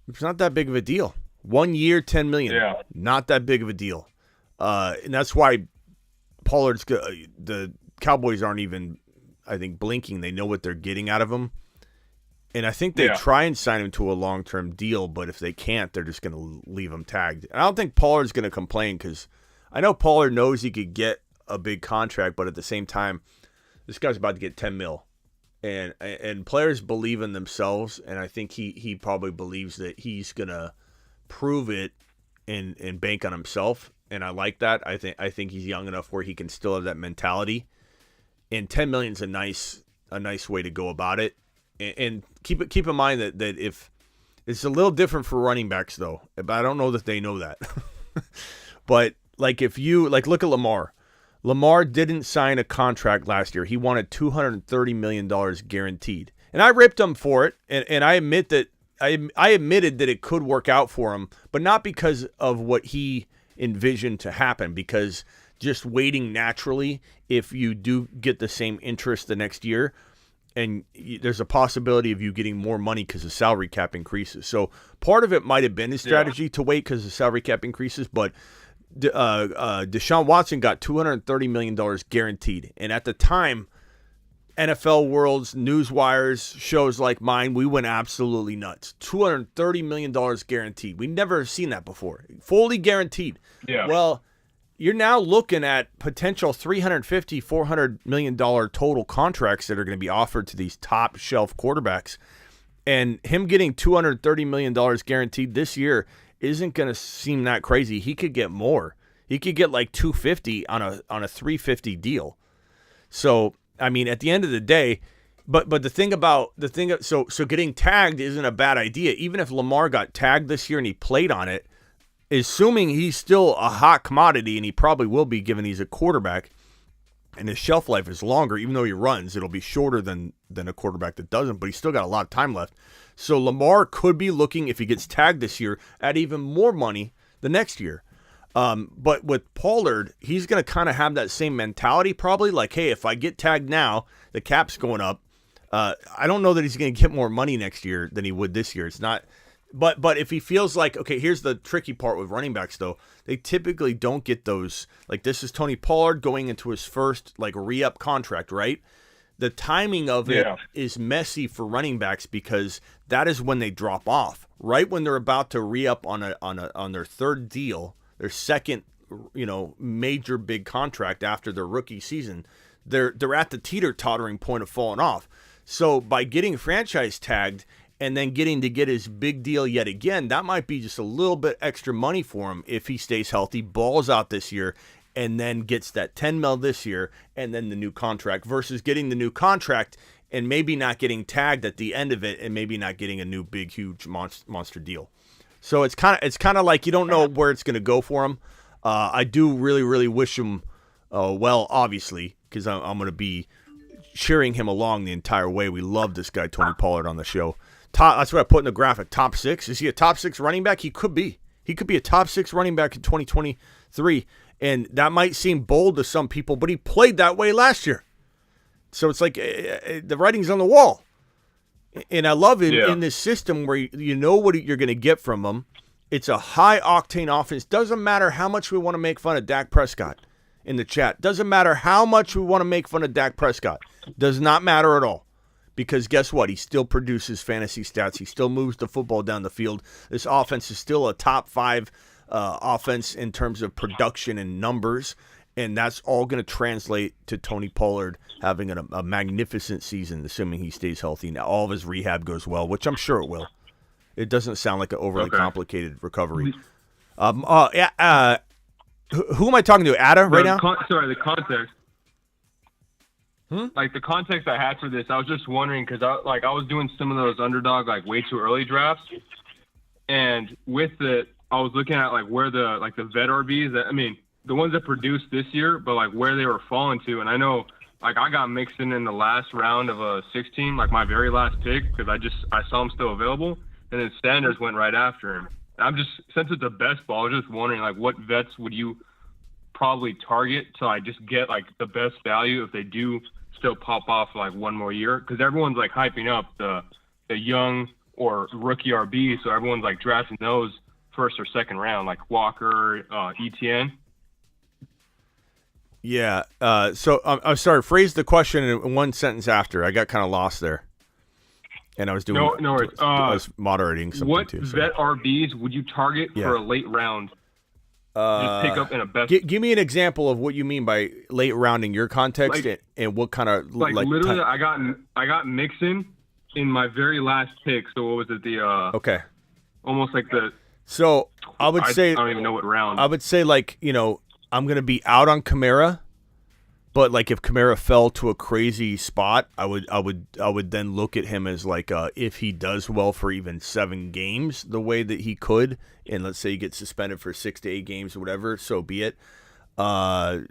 It's not that big of a deal. 1 year, 10 million. Yeah. Not that big of a deal. And that's why Pollard's the Cowboys aren't even, I think, blinking. They know what they're getting out of him. And I think they try and sign him to a long-term deal, but if they can't, they're just going to leave him tagged. And I don't think Pollard's going to complain because I know Pollard knows he could get a big contract, but at the same time, this guy's about to get 10 mil. And players believe in themselves, and I think he probably believes that he's going to prove it and bank on himself. And I like that. I think he's young enough where he can still have that mentality. And 10 million is a nice way to go about it. And keep in mind that if it's a little different for running backs though, but I don't know that they know that. But like if you look at Lamar. Lamar didn't sign a contract last year. He wanted $230 million guaranteed. And I ripped him for it, and I admit that I admitted that it could work out for him, but not because of what he envisioned to happen, because just waiting naturally, if you do get the same interest the next year, and there's a possibility of you getting more money because the salary cap increases. So part of it might have been his strategy to wait because the salary cap increases, but Deshaun Watson got $230 million guaranteed. And at the time, NFL World's newswires, shows like mine, we went absolutely nuts. $230 million guaranteed. We never have seen that before. Fully guaranteed. Yeah. Well, you're now looking at potential $350, $400 million total contracts that are going to be offered to these top shelf quarterbacks. And him getting $230 million guaranteed this year isn't going to seem that crazy. He could get more. He could get like $250 on a $350 deal. So, I mean, at the end of the day, but so getting tagged isn't a bad idea. Even if Lamar got tagged this year and he played on it, assuming he's still a hot commodity, and he probably will be given he's a quarterback, and his shelf life is longer. Even though he runs, it'll be shorter than a quarterback that doesn't, but he's still got a lot of time left. So Lamar could be looking, if he gets tagged this year, at even more money the next year. But with Pollard, he's going to kind of have that same mentality probably, like, hey, if I get tagged now, the cap's going up. I don't know that he's going to get more money next year than he would this year. It's not. But if he feels like, okay, here's the tricky part with running backs, though. They typically don't get those. Like, this is Tony Pollard going into his first, like, re-up contract, right? The timing of it is messy for running backs because that is when they drop off. Right when they're about to re-up on their third deal, their second, major big contract after their rookie season, they're at the teeter-tottering point of falling off. So by getting franchise tagged and then getting to get his big deal yet again, that might be just a little bit extra money for him if he stays healthy, balls out this year, and then gets that 10 mil this year and then the new contract versus getting the new contract and maybe not getting tagged at the end of it and maybe not getting a new big, huge monster deal. So it's kind of like you don't know where it's going to go for him. I do really, really wish him well, obviously, because I'm going to be cheering him along the entire way. We love this guy, Tony Pollard, on the show. That's what I put in the graphic. Top 6. Is he a top 6 running back? He could be. He could be a top 6 running back in 2023, and that might seem bold to some people, but he played that way last year. So it's like the writing's on the wall. And I love it in this system where you know what you're going to get from him. It's a high-octane offense. Doesn't matter how much we want to make fun of Dak Prescott in the chat. Doesn't matter how much we want to make fun of Dak Prescott. Does not matter at all. Because guess what? He still produces fantasy stats. He still moves the football down the field. This offense is still a top 5 offense in terms of production and numbers. And that's all going to translate to Tony Pollard having a magnificent season, assuming he stays healthy. Now, all of his rehab goes well, which I'm sure it will. It doesn't sound like an overly complicated recovery. Who am I talking to? Ada right now? The context. Like the context I had for this, I was just wondering because I was doing some of those underdog way too early drafts, and with it, I was looking at where the vet RBs. The ones that produced this year, but where they were falling to, and I know I got Mixon in the last round of a 16, my very last pick because I saw him still available, and then Sanders went right after him. Since it's a best ball, I was just wondering what vets would you probably target to just get the best value if they do still pop off one more year, because everyone's hyping up the young or rookie RB, so everyone's drafting those first or second round, Walker, ETN. Yeah. So I'm sorry. Phrase the question in one sentence after. I got kind of lost there, and I was doing no worries. I was moderating something what too. So. Vet RBs would you target for a late round? Just pick up in a best. Give me an example of what you mean by late round in your context, and what kind of literally. I got Mixon in my very last pick. So what was it? The okay, almost the. So I would say I don't even know what round. I would say I'm gonna be out on Kamara, but if Kamara fell to a crazy spot, I would then look at him as if he does well for even 7 games the way that he could, and let's say he gets suspended for 6 to 8 games or whatever, so be it.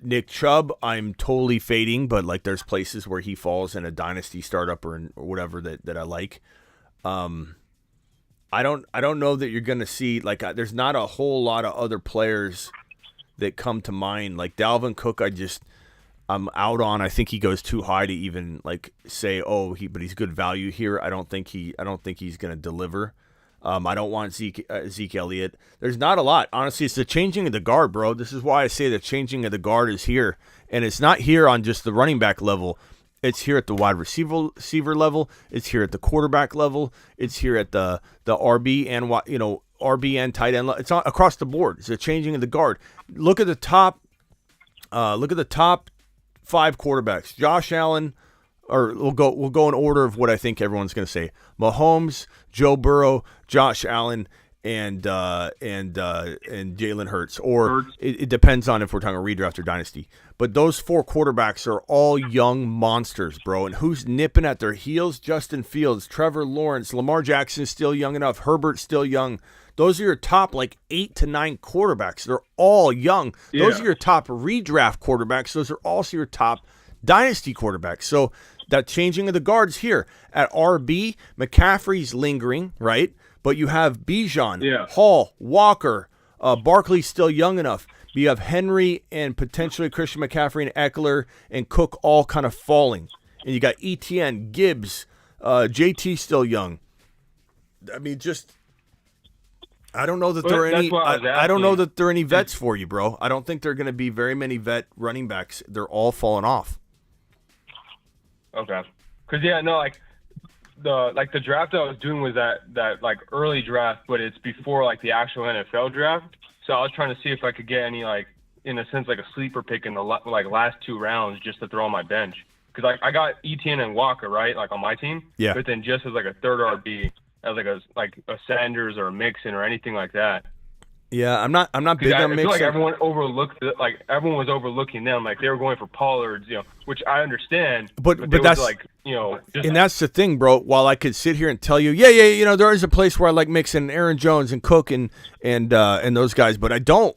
Nick Chubb, I'm totally fading, but there's places where he falls in a dynasty startup or whatever that I like. I don't know that you're gonna see there's not a whole lot of other players that come to mind. Dalvin Cook, I'm out on. I think he goes too high to even say, but he's good value here. I don't think he's going to deliver. I don't want Zeke Elliott. There's not a lot. Honestly, it's the changing of the guard, bro. This is why I say the changing of the guard is here. And it's not here on just the running back level. It's here at the wide receiver level. It's here at the quarterback level. It's here at the RB and RB and tight end. It's not across the board. It's a changing of the guard. Look at the top 5 quarterbacks. Josh Allen, or we'll go in order of what I think everyone's going to say. Mahomes, Joe Burrow, Josh Allen, and Jalen Hurts. Or it depends on if we're talking redraft or dynasty. But those 4 quarterbacks are all young monsters, bro. And who's nipping at their heels? Justin Fields, Trevor Lawrence, Lamar Jackson is still young enough. Herbert's still young. Those are your top 8 to 9 quarterbacks. They're all young. Yeah. Those are your top redraft quarterbacks. Those are also your top dynasty quarterbacks. So that changing of the guards here. At RB, McCaffrey's lingering, right? But you have Bijan, Hall, Walker, Barkley's still young enough. You have Henry and potentially Christian McCaffrey and Eckler and Cook all kind of falling. And you got ETN, Gibbs, JT still young. I don't know that there are any. I don't know that there are any vets for you, bro. I don't think there are going to be very many vet running backs. They're all falling off. Okay, because the draft I was doing was that early draft, but it's before the actual NFL draft. So I was trying to see if I could get any in a sense a sleeper pick in the last 2 rounds just to throw on my bench, because I got ETN and Walker right on my team. Yeah. But then just as a third RB. As a Sanders or a Mixon or anything like that. Yeah, I'm not big on Mixon. I feel everyone overlooked everyone was overlooking them. They were going for Pollards, which I understand. But that's and that's the thing, bro. While I could sit here and tell you, there is a place where I like Mixon, Aaron Jones, and Cook and those guys, but I don't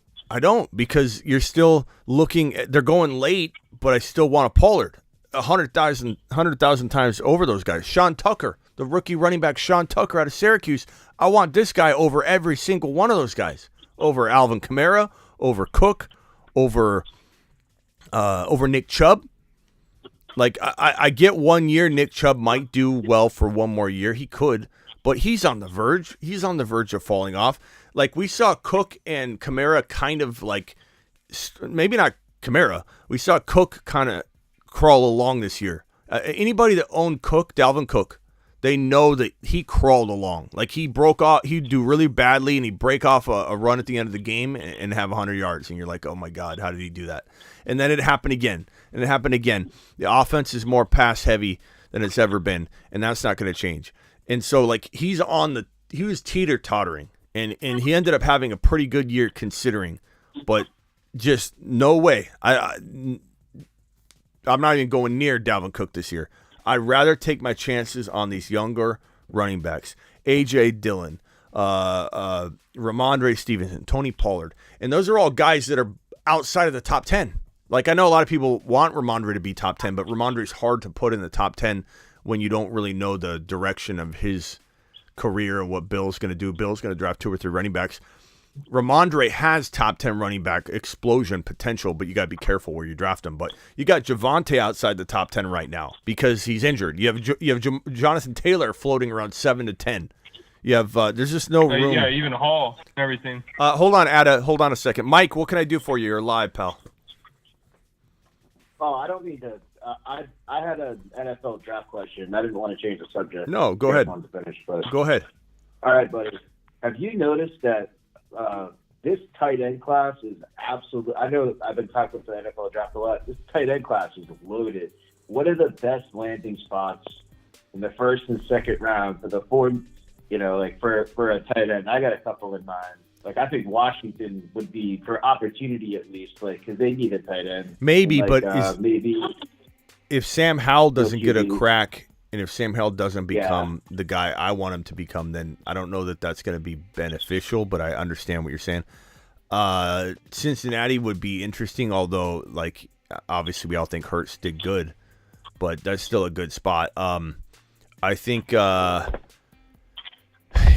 because you're still looking. They're going late, but I still want a Pollard 100,000 times over those guys. Sean Tucker. The rookie running back Sean Tucker out of Syracuse, I want this guy over every single one of those guys over Alvin Kamara, over Cook, over Nick Chubb. Like, I get 1 year Nick Chubb might do well for one more year. He could, but he's on the verge. He's on the verge of falling off. Like, we saw Cook and Kamara kind of like, maybe not Kamara. We saw Cook kind of crawl along this year. Anybody that owned Cook, Dalvin Cook, they know that he crawled along. Like, he broke off, he'd do really badly, and he'd break off a run at the end of the game and have 100 yards. And you're like, oh my God, how did he do that? And then it happened again. And it happened again. The offense is more pass heavy than it's ever been, and that's not going to change. And so, like, he was teeter-tottering, and he ended up having a pretty good year considering, but just no way. I'm not even going near Dalvin Cook this year. I'd rather take my chances on these younger running backs. A.J. Dillon, Ramondre Stevenson, Tony Pollard. And those are all guys that are outside of the top 10. Like, I know a lot of people want Ramondre to be top 10, but Ramondre's hard to put in the top 10 when you don't really know the direction of his career or what Bill's going to do. Bill's going to draft 2 or 3 running backs. Ramondre has top 10 running back explosion potential, but you got to be careful where you draft him. But you got Javonte outside the top 10 right now because he's injured. You have Jonathan Taylor floating around 7 to 10. You have there's just no room. Yeah, even Hall and everything. Hold on, Ada. Hold on a second. Mike, what can I do for you? You're live, pal. Oh, I don't need to. I had an NFL draft question. I didn't want to change the subject. No, go ahead. I wanted to finish, but... Go ahead. All right, buddy. Have you noticed that this tight end class is absolutely... I know I've been talking to the NFL draft a lot. This tight end class is loaded. What are the best landing spots in the first and second round for the four, for a tight end? I got a couple in mind. Like, I think Washington would be, for opportunity at least, like, because they need a tight end. Maybe, and, but maybe if Sam Howell doesn't get a crack, and if Sam Howell doesn't become the guy I want him to become, then I don't know that that's going to be beneficial, but I understand what you're saying. Cincinnati would be interesting, although, like, obviously we all think Hurts did good, but that's still a good spot. I think it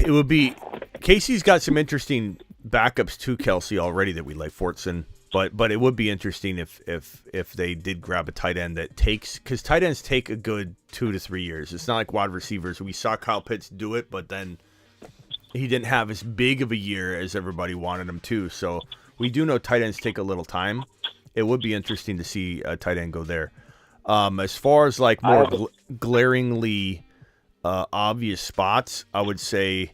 would be... Casey's got some interesting backups to Kelsey already that we like, Fortson. But it would be interesting if they did grab a tight end that takes, because tight ends take a good 2 to 3 years. It's not like wide receivers. We saw Kyle Pitts do it, but then he didn't have as big of a year as everybody wanted him to. So we do know tight ends take a little time. It would be interesting to see a tight end go there. As far as like more glaringly obvious spots, I would say.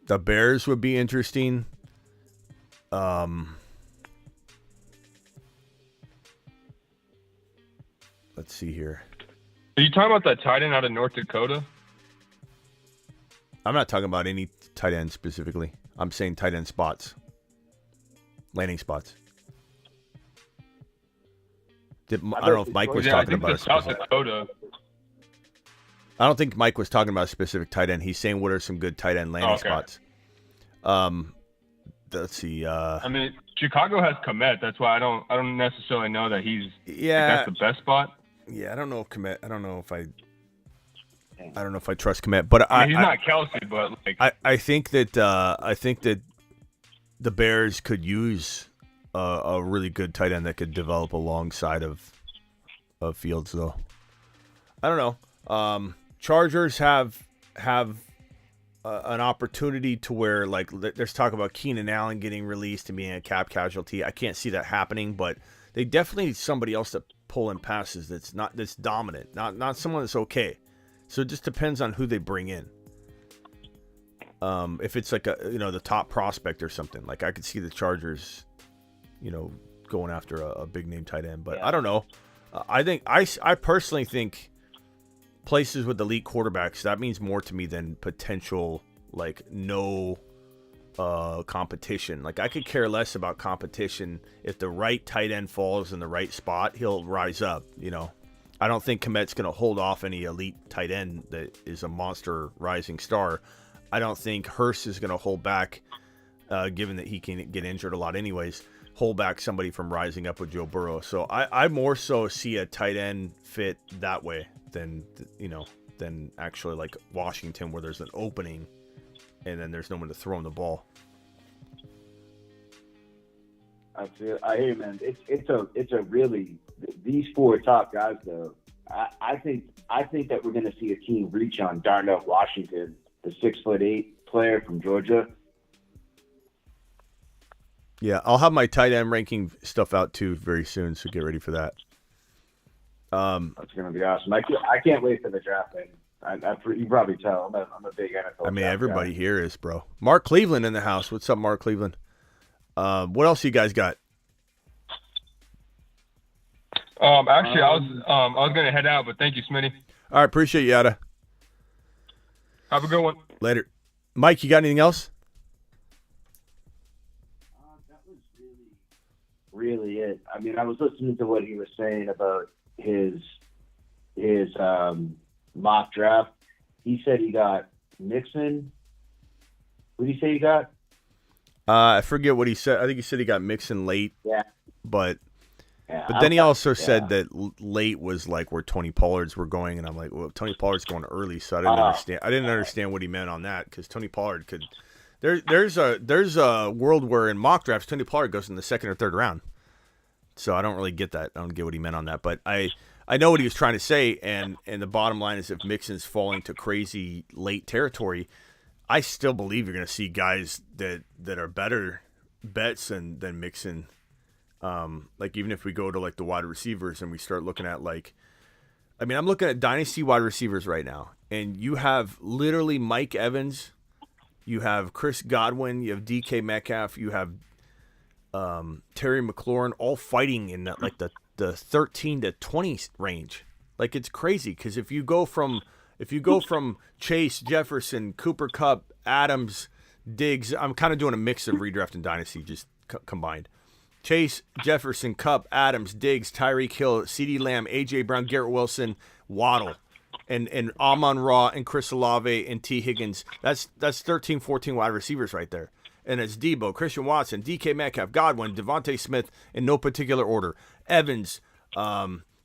The Bears would be interesting. Let's see here. Are you talking about that tight end out of North Dakota? I'm not talking about any tight end specifically. I'm saying tight end spots. Landing spots. I don't know if Mike was talking about a specific. South Dakota. I don't think Mike was talking about a specific tight end. He's saying what are some good tight end landing spots. Let's see. I mean, Chicago has Kmet. That's why I don't necessarily know that he's that's the best spot. Yeah, I don't know if Kmet. I don't know if I trust Kmet, but I mean, he's not Kelsey, but like I think that the Bears could use a really good tight end that could develop alongside of Fields, though. I don't know. Chargers have an opportunity to where, like, there's talk about Keenan Allen getting released and being a cap casualty. I can't see that happening, but they definitely need somebody else to pull in passes that's dominant, not someone that's okay. So it just depends on who they bring in. If it's like the top prospect or something, like I could see the Chargers, going after a big name tight end, but I don't know. I personally think places with elite quarterbacks, that means more to me than potential, like, no competition. Like, I could care less about competition. If the right tight end falls in the right spot, he'll rise up, I don't think Kmet's going to hold off any elite tight end that is a monster rising star. I don't think Hurst is going to hold back, given that he can get injured a lot anyways, hold back somebody from rising up with Joe Burrow. So I more so see a tight end fit that way than, than actually like Washington, where there's an opening and then there's no one to throw him the ball. I hear you, man. It's a really, these four top guys though. I think that we're going to see a team reach on Darnell Washington, the 6'8" player from Georgia. Yeah, I'll have my tight end ranking stuff out too very soon, so get ready for that. That's going to be awesome. I can't wait for the draft. You probably tell. I'm a big NFL. I mean, draft everybody guy. here is, bro. Mark Cleveland in the house. What's up, Mark Cleveland? What else you guys got? Actually, I was going to head out, but thank you, Smitty. All right, appreciate you, Yada. Have a good one. Later. Mike, you got anything else? That was really it. I mean, I was listening to what he was saying about his mock draft. He said he got Mixon. What did he say he got? I forget what he said. I think he said he got Mixon late. Yeah. But Yeah, then he also said that late was like where Tony Pollard's were going, and I'm like, well, Tony Pollard's going early, so I didn't understand. I didn't understand what he meant on that, because Tony Pollard could. There's a world where in mock drafts Tony Pollard goes in the second or third round, so I don't really get that. I don't get what he meant on that, but I know what he was trying to say, and the bottom line is if Mixon's falling to crazy late territory, I still believe you're going to see guys that are better bets than Mixon. Like even if we go to like the wide receivers and we start looking at like, I mean, I'm looking at dynasty wide receivers right now, and you have literally Mike Evans, you have Chris Godwin, you have DK Metcalf, you have Terry McLaurin, all fighting in that, like the 13 to 20 range. Like it's crazy because if you go from Chase, Jefferson, Cooper Kupp, Adams, Diggs, I'm kind of doing a mix of redraft and dynasty just combined. Chase, Jefferson, Kupp, Adams, Diggs, Tyreek Hill, CeeDee Lamb, A.J. Brown, Garrett Wilson, Waddle, and Amon-Ra, and Chris Olave, and T. Higgins. That's 13, 14 wide receivers right there. And it's Debo, Christian Watson, DK Metcalf, Godwin, Devontae Smith, in no particular order. Evans,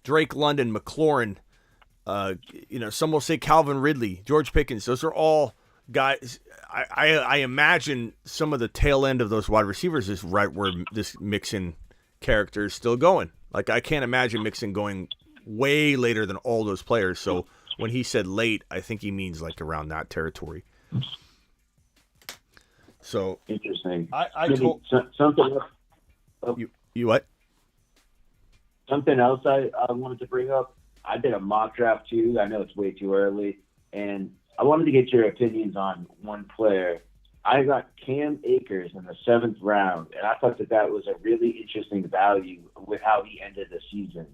Drake London, McLaurin, some will say Calvin Ridley, George Pickens. Those are all guys. I imagine some of the tail end of those wide receivers is right where this Mixon character is still going. Like I can't imagine Mixon going way later than all those players. So when he said late, I think he means like around that territory. So Interesting. I told something else. Oh, you what? Something else I wanted to bring up. I did a mock draft too. I know it's way too early, and I wanted to get your opinions on one player. I got Cam Akers in the 7th round, and I thought that was a really interesting value with how he ended the season.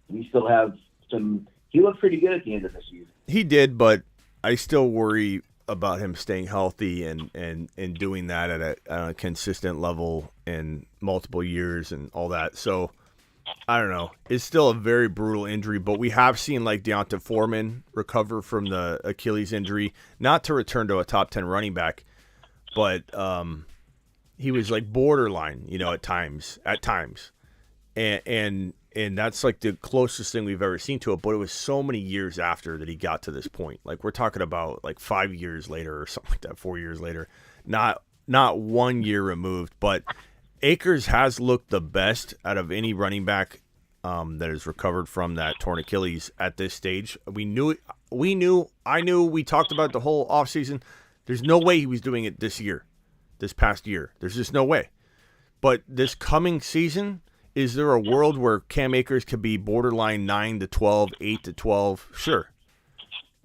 We still have some. He looked pretty good at the end of the season. He did, but I still worry about him staying healthy and doing that at a consistent level in multiple years and all that. So I don't know. It's still a very brutal injury, but we have seen like Deonta Foreman recover from the Achilles injury, not to return to a top 10 running back, but he was like borderline, at times, and that's like the closest thing we've ever seen to it. But it was so many years after that he got to this point. Like we're talking about like 5 years later or something like that, 4 years later, not 1 year removed, but Akers has looked the best out of any running back that has recovered from that torn Achilles at this stage. I knew, we talked about it the whole offseason. There's no way he was doing it this past year. There's just no way. But this coming season, is there a world where Cam Akers could be borderline 9 to 12, 8 to 12? Sure.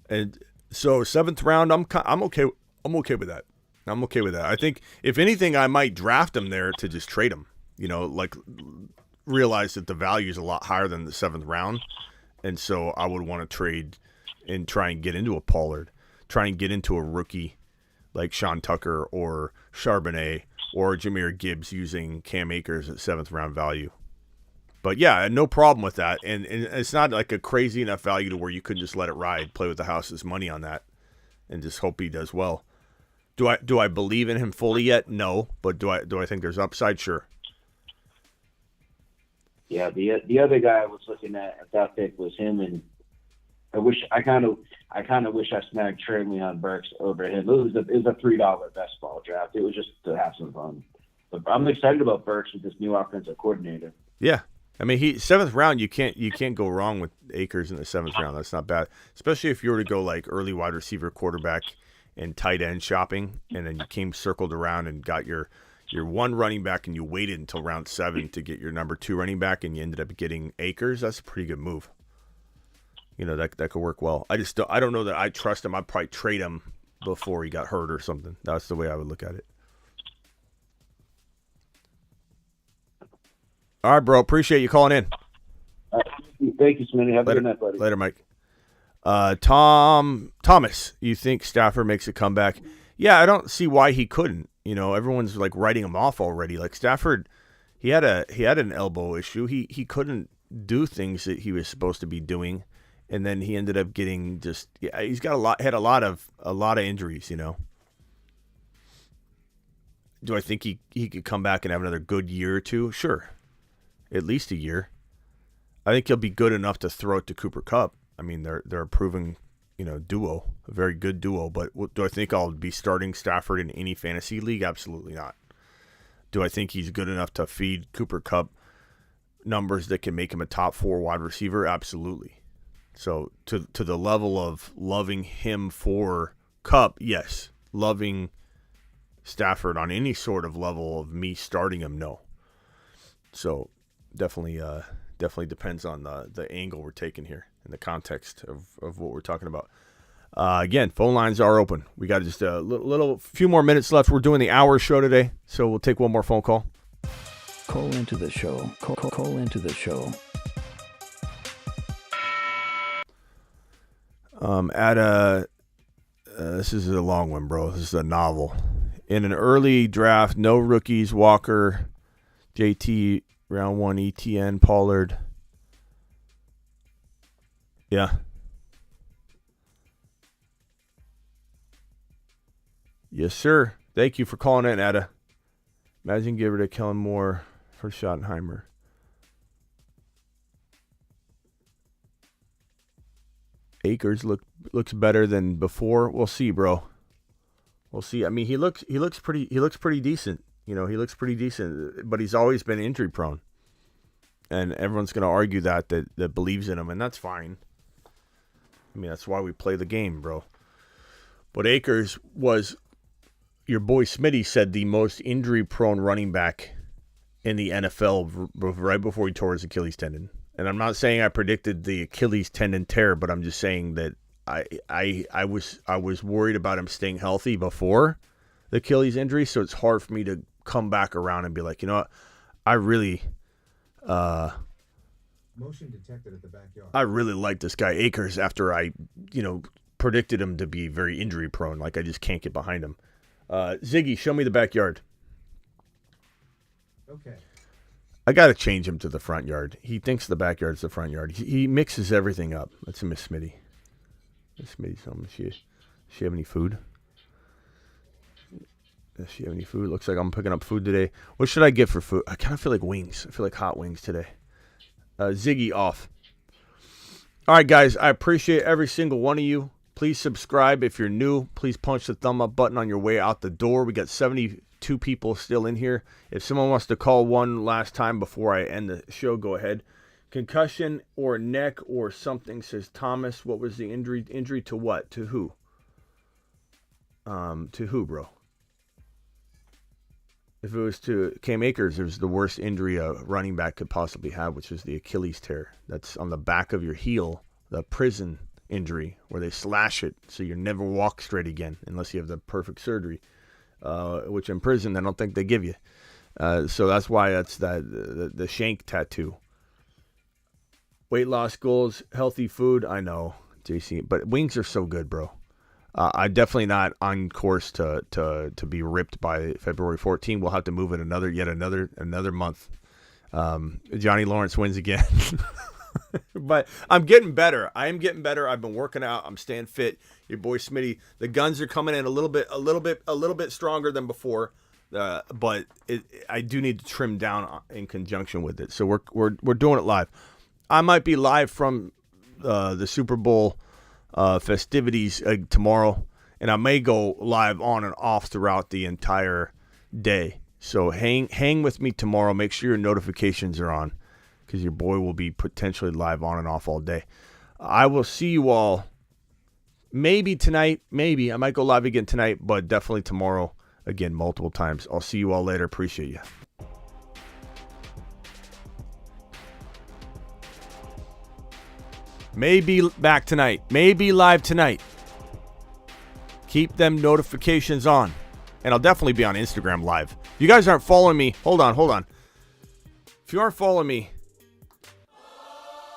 And so 7th round, I'm okay. I'm okay with that. I'm okay with that. I think, if anything, I might draft him there to just trade him. Like realize that the value is a lot higher than the 7th round. And so I would want to trade and try and get into a Pollard, try and get into a rookie like Sean Tucker or Charbonnet or Jahmyr Gibbs using Cam Akers at 7th round value. But yeah, no problem with that. And it's not like a crazy enough value to where you couldn't just let it ride, play with the house's money on that, and just hope he does well. Do I believe in him fully yet? No. But do I think there's upside? Sure. Yeah, the other guy I was looking at that pick was him and I kind of wish I snagged Trey Leon Burks over him. It was a $3 best ball draft. It was just to have some fun. But I'm excited about Burks with this new offensive coordinator. Yeah. I mean, seventh round, you can't go wrong with Akers in the seventh round. That's not bad, especially if you were to go like early wide receiver, quarterback, and tight end shopping, and then you came circled around and got your one running back, and you waited until round 7 to get your number 2 running back, and you ended up getting Akers. That's a pretty good move. You know, that could work well. I don't know that I trust him. I'd probably trade him before he got hurt or something. That's the way I would look at it. All right, bro. Appreciate you calling in. Thank you, Smitty. Have a good night, buddy. Later, Mike. Thomas, you think Stafford makes a comeback? Yeah, I don't see why he couldn't. You know, everyone's like writing him off already. Like Stafford, he had an elbow issue. He couldn't do things that he was supposed to be doing, and then he ended up getting he's got had a lot of injuries. You know. Do I think he could come back and have another good year or two? Sure. At least a year. I think he'll be good enough to throw it to Cooper Kupp. I mean, they're a proven, duo, a very good duo. But do I think I'll be starting Stafford in any fantasy league? Absolutely not. Do I think he's good enough to feed Cooper Kupp numbers that can make him a top 4 wide receiver? Absolutely. So to the level of loving him for Kupp, yes. Loving Stafford on any sort of level of me starting him, no. So definitely depends on the angle we're taking here and the context of what we're talking about. Again, phone lines are open. We got just a few more minutes left. We're doing the hour show today, so we'll take one more phone call. Call into the show. Call into the show. This is a long one, bro. This is a novel. In an early draft, no rookies, Walker, JT, round 1, ETN, Pollard. Yeah. Yes, sir. Thank you for calling in, Ada. Imagine give rid of Kellen Moore for Schottenheimer. Akers looks better than before. We'll see, bro. We'll see. I mean, he looks pretty decent. He looks pretty decent, but he's always been injury prone. And everyone's going to argue that believes in him, and that's fine. I mean, that's why we play the game, bro. But Akers was, your boy Smitty said, the most injury-prone running back in the NFL right before he tore his Achilles tendon. And I'm not saying I predicted the Achilles tendon tear, but I'm just saying that I was worried about him staying healthy before the Achilles injury, so it's hard for me to come back around and be like, you know what, I really Motion detected at the backyard. I really like this guy Akers after I, predicted him to be very injury prone. Like I just can't get behind him. Ziggy, show me the backyard. Okay. I got to change him to the front yard. He thinks the backyard's the front yard. He mixes everything up. That's Miss Smitty. Miss Smitty's home. Does she have any food? Does she have any food? Looks like I'm picking up food today. What should I get for food? I kind of feel like wings. I feel like hot wings today. Ziggy off. All right, guys. I appreciate every single one of you. Please subscribe if you're new. Please punch the thumb up button on your way out the door. We got 72 people still in here. If someone wants to call one last time before I end the show, go ahead. Concussion or neck or something, says Thomas. What was the injury? Injury to what? To who? To who, bro? If it was to Cam Akers, it was the worst injury a running back could possibly have, which is the Achilles tear. That's on the back of your heel, the prison injury, where they slash it so you never walk straight again unless you have the perfect surgery, which in prison I don't think they give you. So that's why that's the shank tattoo. Weight loss goals, healthy food. I know, JC, but wings are so good, bro. I'm definitely not on course to be ripped by February 14. We'll have to move it another month. Johnny Lawrence wins again. But I'm getting better. I am getting better. I've been working out. I'm staying fit. Your boy Smitty. The guns are coming in a little bit stronger than before. But I do need to trim down in conjunction with it. So we're doing it live. I might be live from the Super Bowl festivities tomorrow, and I may go live on and off throughout the entire day. So hang with me tomorrow. Make sure your notifications are on, because your boy will be potentially live on and off all day. I will see you all maybe tonight. Maybe I might go live again tonight, but definitely tomorrow again multiple times. I'll see you all later. Appreciate you. Maybe back tonight. Maybe live tonight. Keep them notifications on. And I'll definitely be on Instagram live. If you guys aren't following me, hold on. If you aren't following me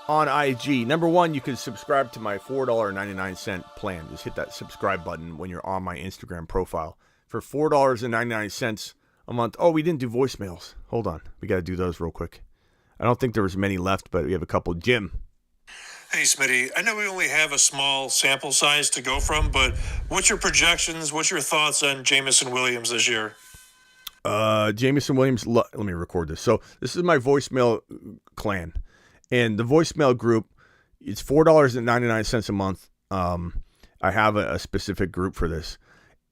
on IG, number one, you can subscribe to my $4.99 plan. Just hit that subscribe button when you're on my Instagram profile for $4.99 a month. Oh, we didn't do voicemails. Hold on. We got to do those real quick. I don't think there was many left, but we have a couple. Jim. Hey, Smitty. I know we only have a small sample size to go from, but what's your projections? What's your thoughts on Jameson Williams this year? Jameson Williams, let me record this. So this is my voicemail clan. And the voicemail group, it's $4.99 a month. I have a specific group for this.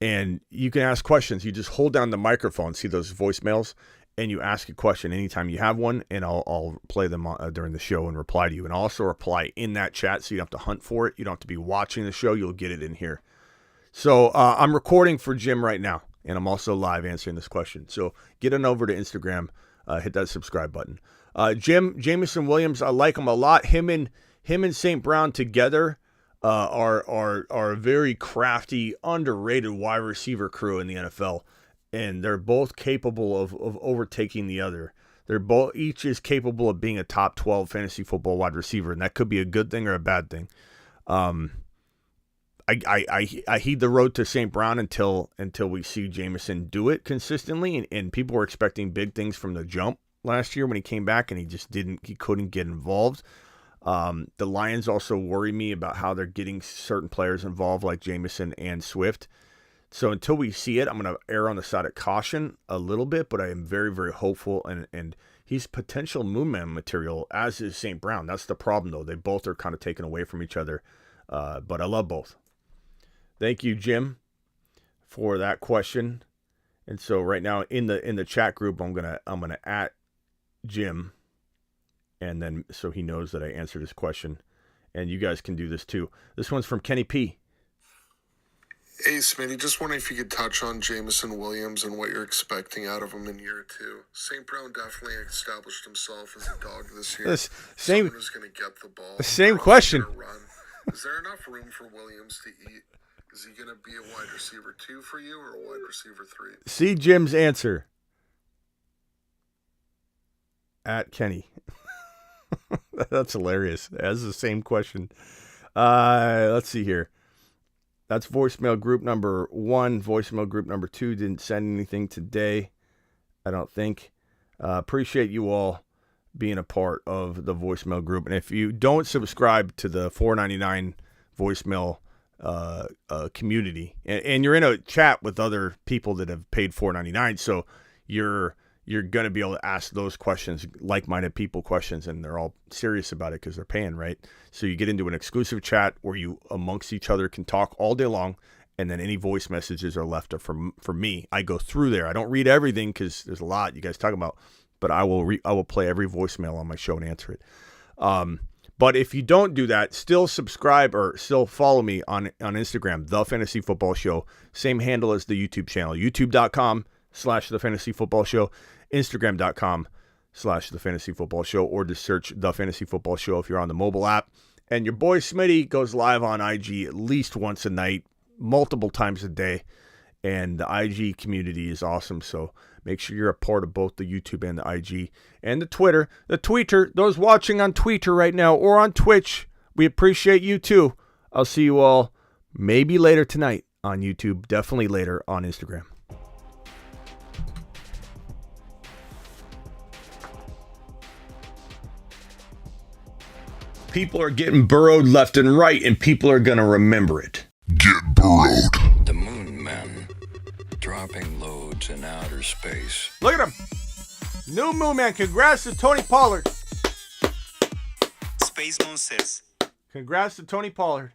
And you can ask questions. You just hold down the microphone, see those voicemails, and you ask a question anytime you have one, and I'll play them during the show and reply to you. And I'll also reply in that chat, so you don't have to hunt for it. You don't have to be watching the show. You'll get it in here. So I'm recording for Jim right now, and I'm also live answering this question. So get on over to Instagram, hit that subscribe button. Jameson Williams, I like him a lot. Him and St. Brown together are a very crafty, underrated wide receiver crew in the NFL. And they're both capable of overtaking the other. Each is capable of being a top 12 fantasy football wide receiver, and that could be a good thing or a bad thing. I heed the road to St. Brown until we see Jameson do it consistently, and people were expecting big things from the jump last year when he came back, and he couldn't get involved. The Lions also worry me about how they're getting certain players involved, like Jameson and Swift. So until we see it, I'm going to err on the side of caution a little bit, but I am very, very hopeful, and he's potential Moonman material, as is St. Brown. That's the problem, though. They both are kind of taken away from each other, but I love both. Thank you, Jim, for that question. And so right now in the chat group, I'm gonna at Jim, and then so he knows that I answered his question, and you guys can do this too. This one's from Kenny P. Hey, Smitty, just wondering if you could touch on Jameson Williams and what you're expecting out of him in year two. St. Brown definitely established himself as a dog this year. Same, someone who's going to get the ball. Same question. Is there enough room for Williams to eat? Is he going to be a wide receiver 2 for you or a wide receiver 3? See Jim's answer. At Kenny. That's hilarious. That's the same question. Let's see here. That's voicemail group number 1. Voicemail group number 2 didn't send anything today, I don't think. Appreciate you all being a part of the voicemail group. And if you don't subscribe to the $4.99 voicemail community, and you're in a chat with other people that have paid $4.99, so you're going to be able to ask those questions, like-minded people questions, and they're all serious about it because they're paying, right? So you get into an exclusive chat where you amongst each other can talk all day long, and then any voice messages are left for me. I go through there. I don't read everything because there's a lot you guys talk about, but I will play every voicemail on my show and answer it. But if you don't do that, still subscribe or still follow me on Instagram, The Fantasy Football Show. Same handle as the YouTube channel, youtube.com/The Fantasy Football Show, Instagram.com/The Fantasy Football Show, or just search The Fantasy Football Show if you're on the mobile app. And your boy Smitty goes live on IG at least once a night, multiple times a day. And the IG community is awesome, so make sure you're a part of both the YouTube and the IG and the Twitter. The Tweeter, those watching on Twitter right now or on Twitch, we appreciate you too. I'll see you all maybe later tonight on YouTube, definitely later on Instagram. People are getting burrowed left and right, and people are going to remember it. Get burrowed. The Moon Men, dropping loads in outer space. Look at him. New Moon Man. Congrats to Tony Pollard. Space Monsters. Congrats to Tony Pollard.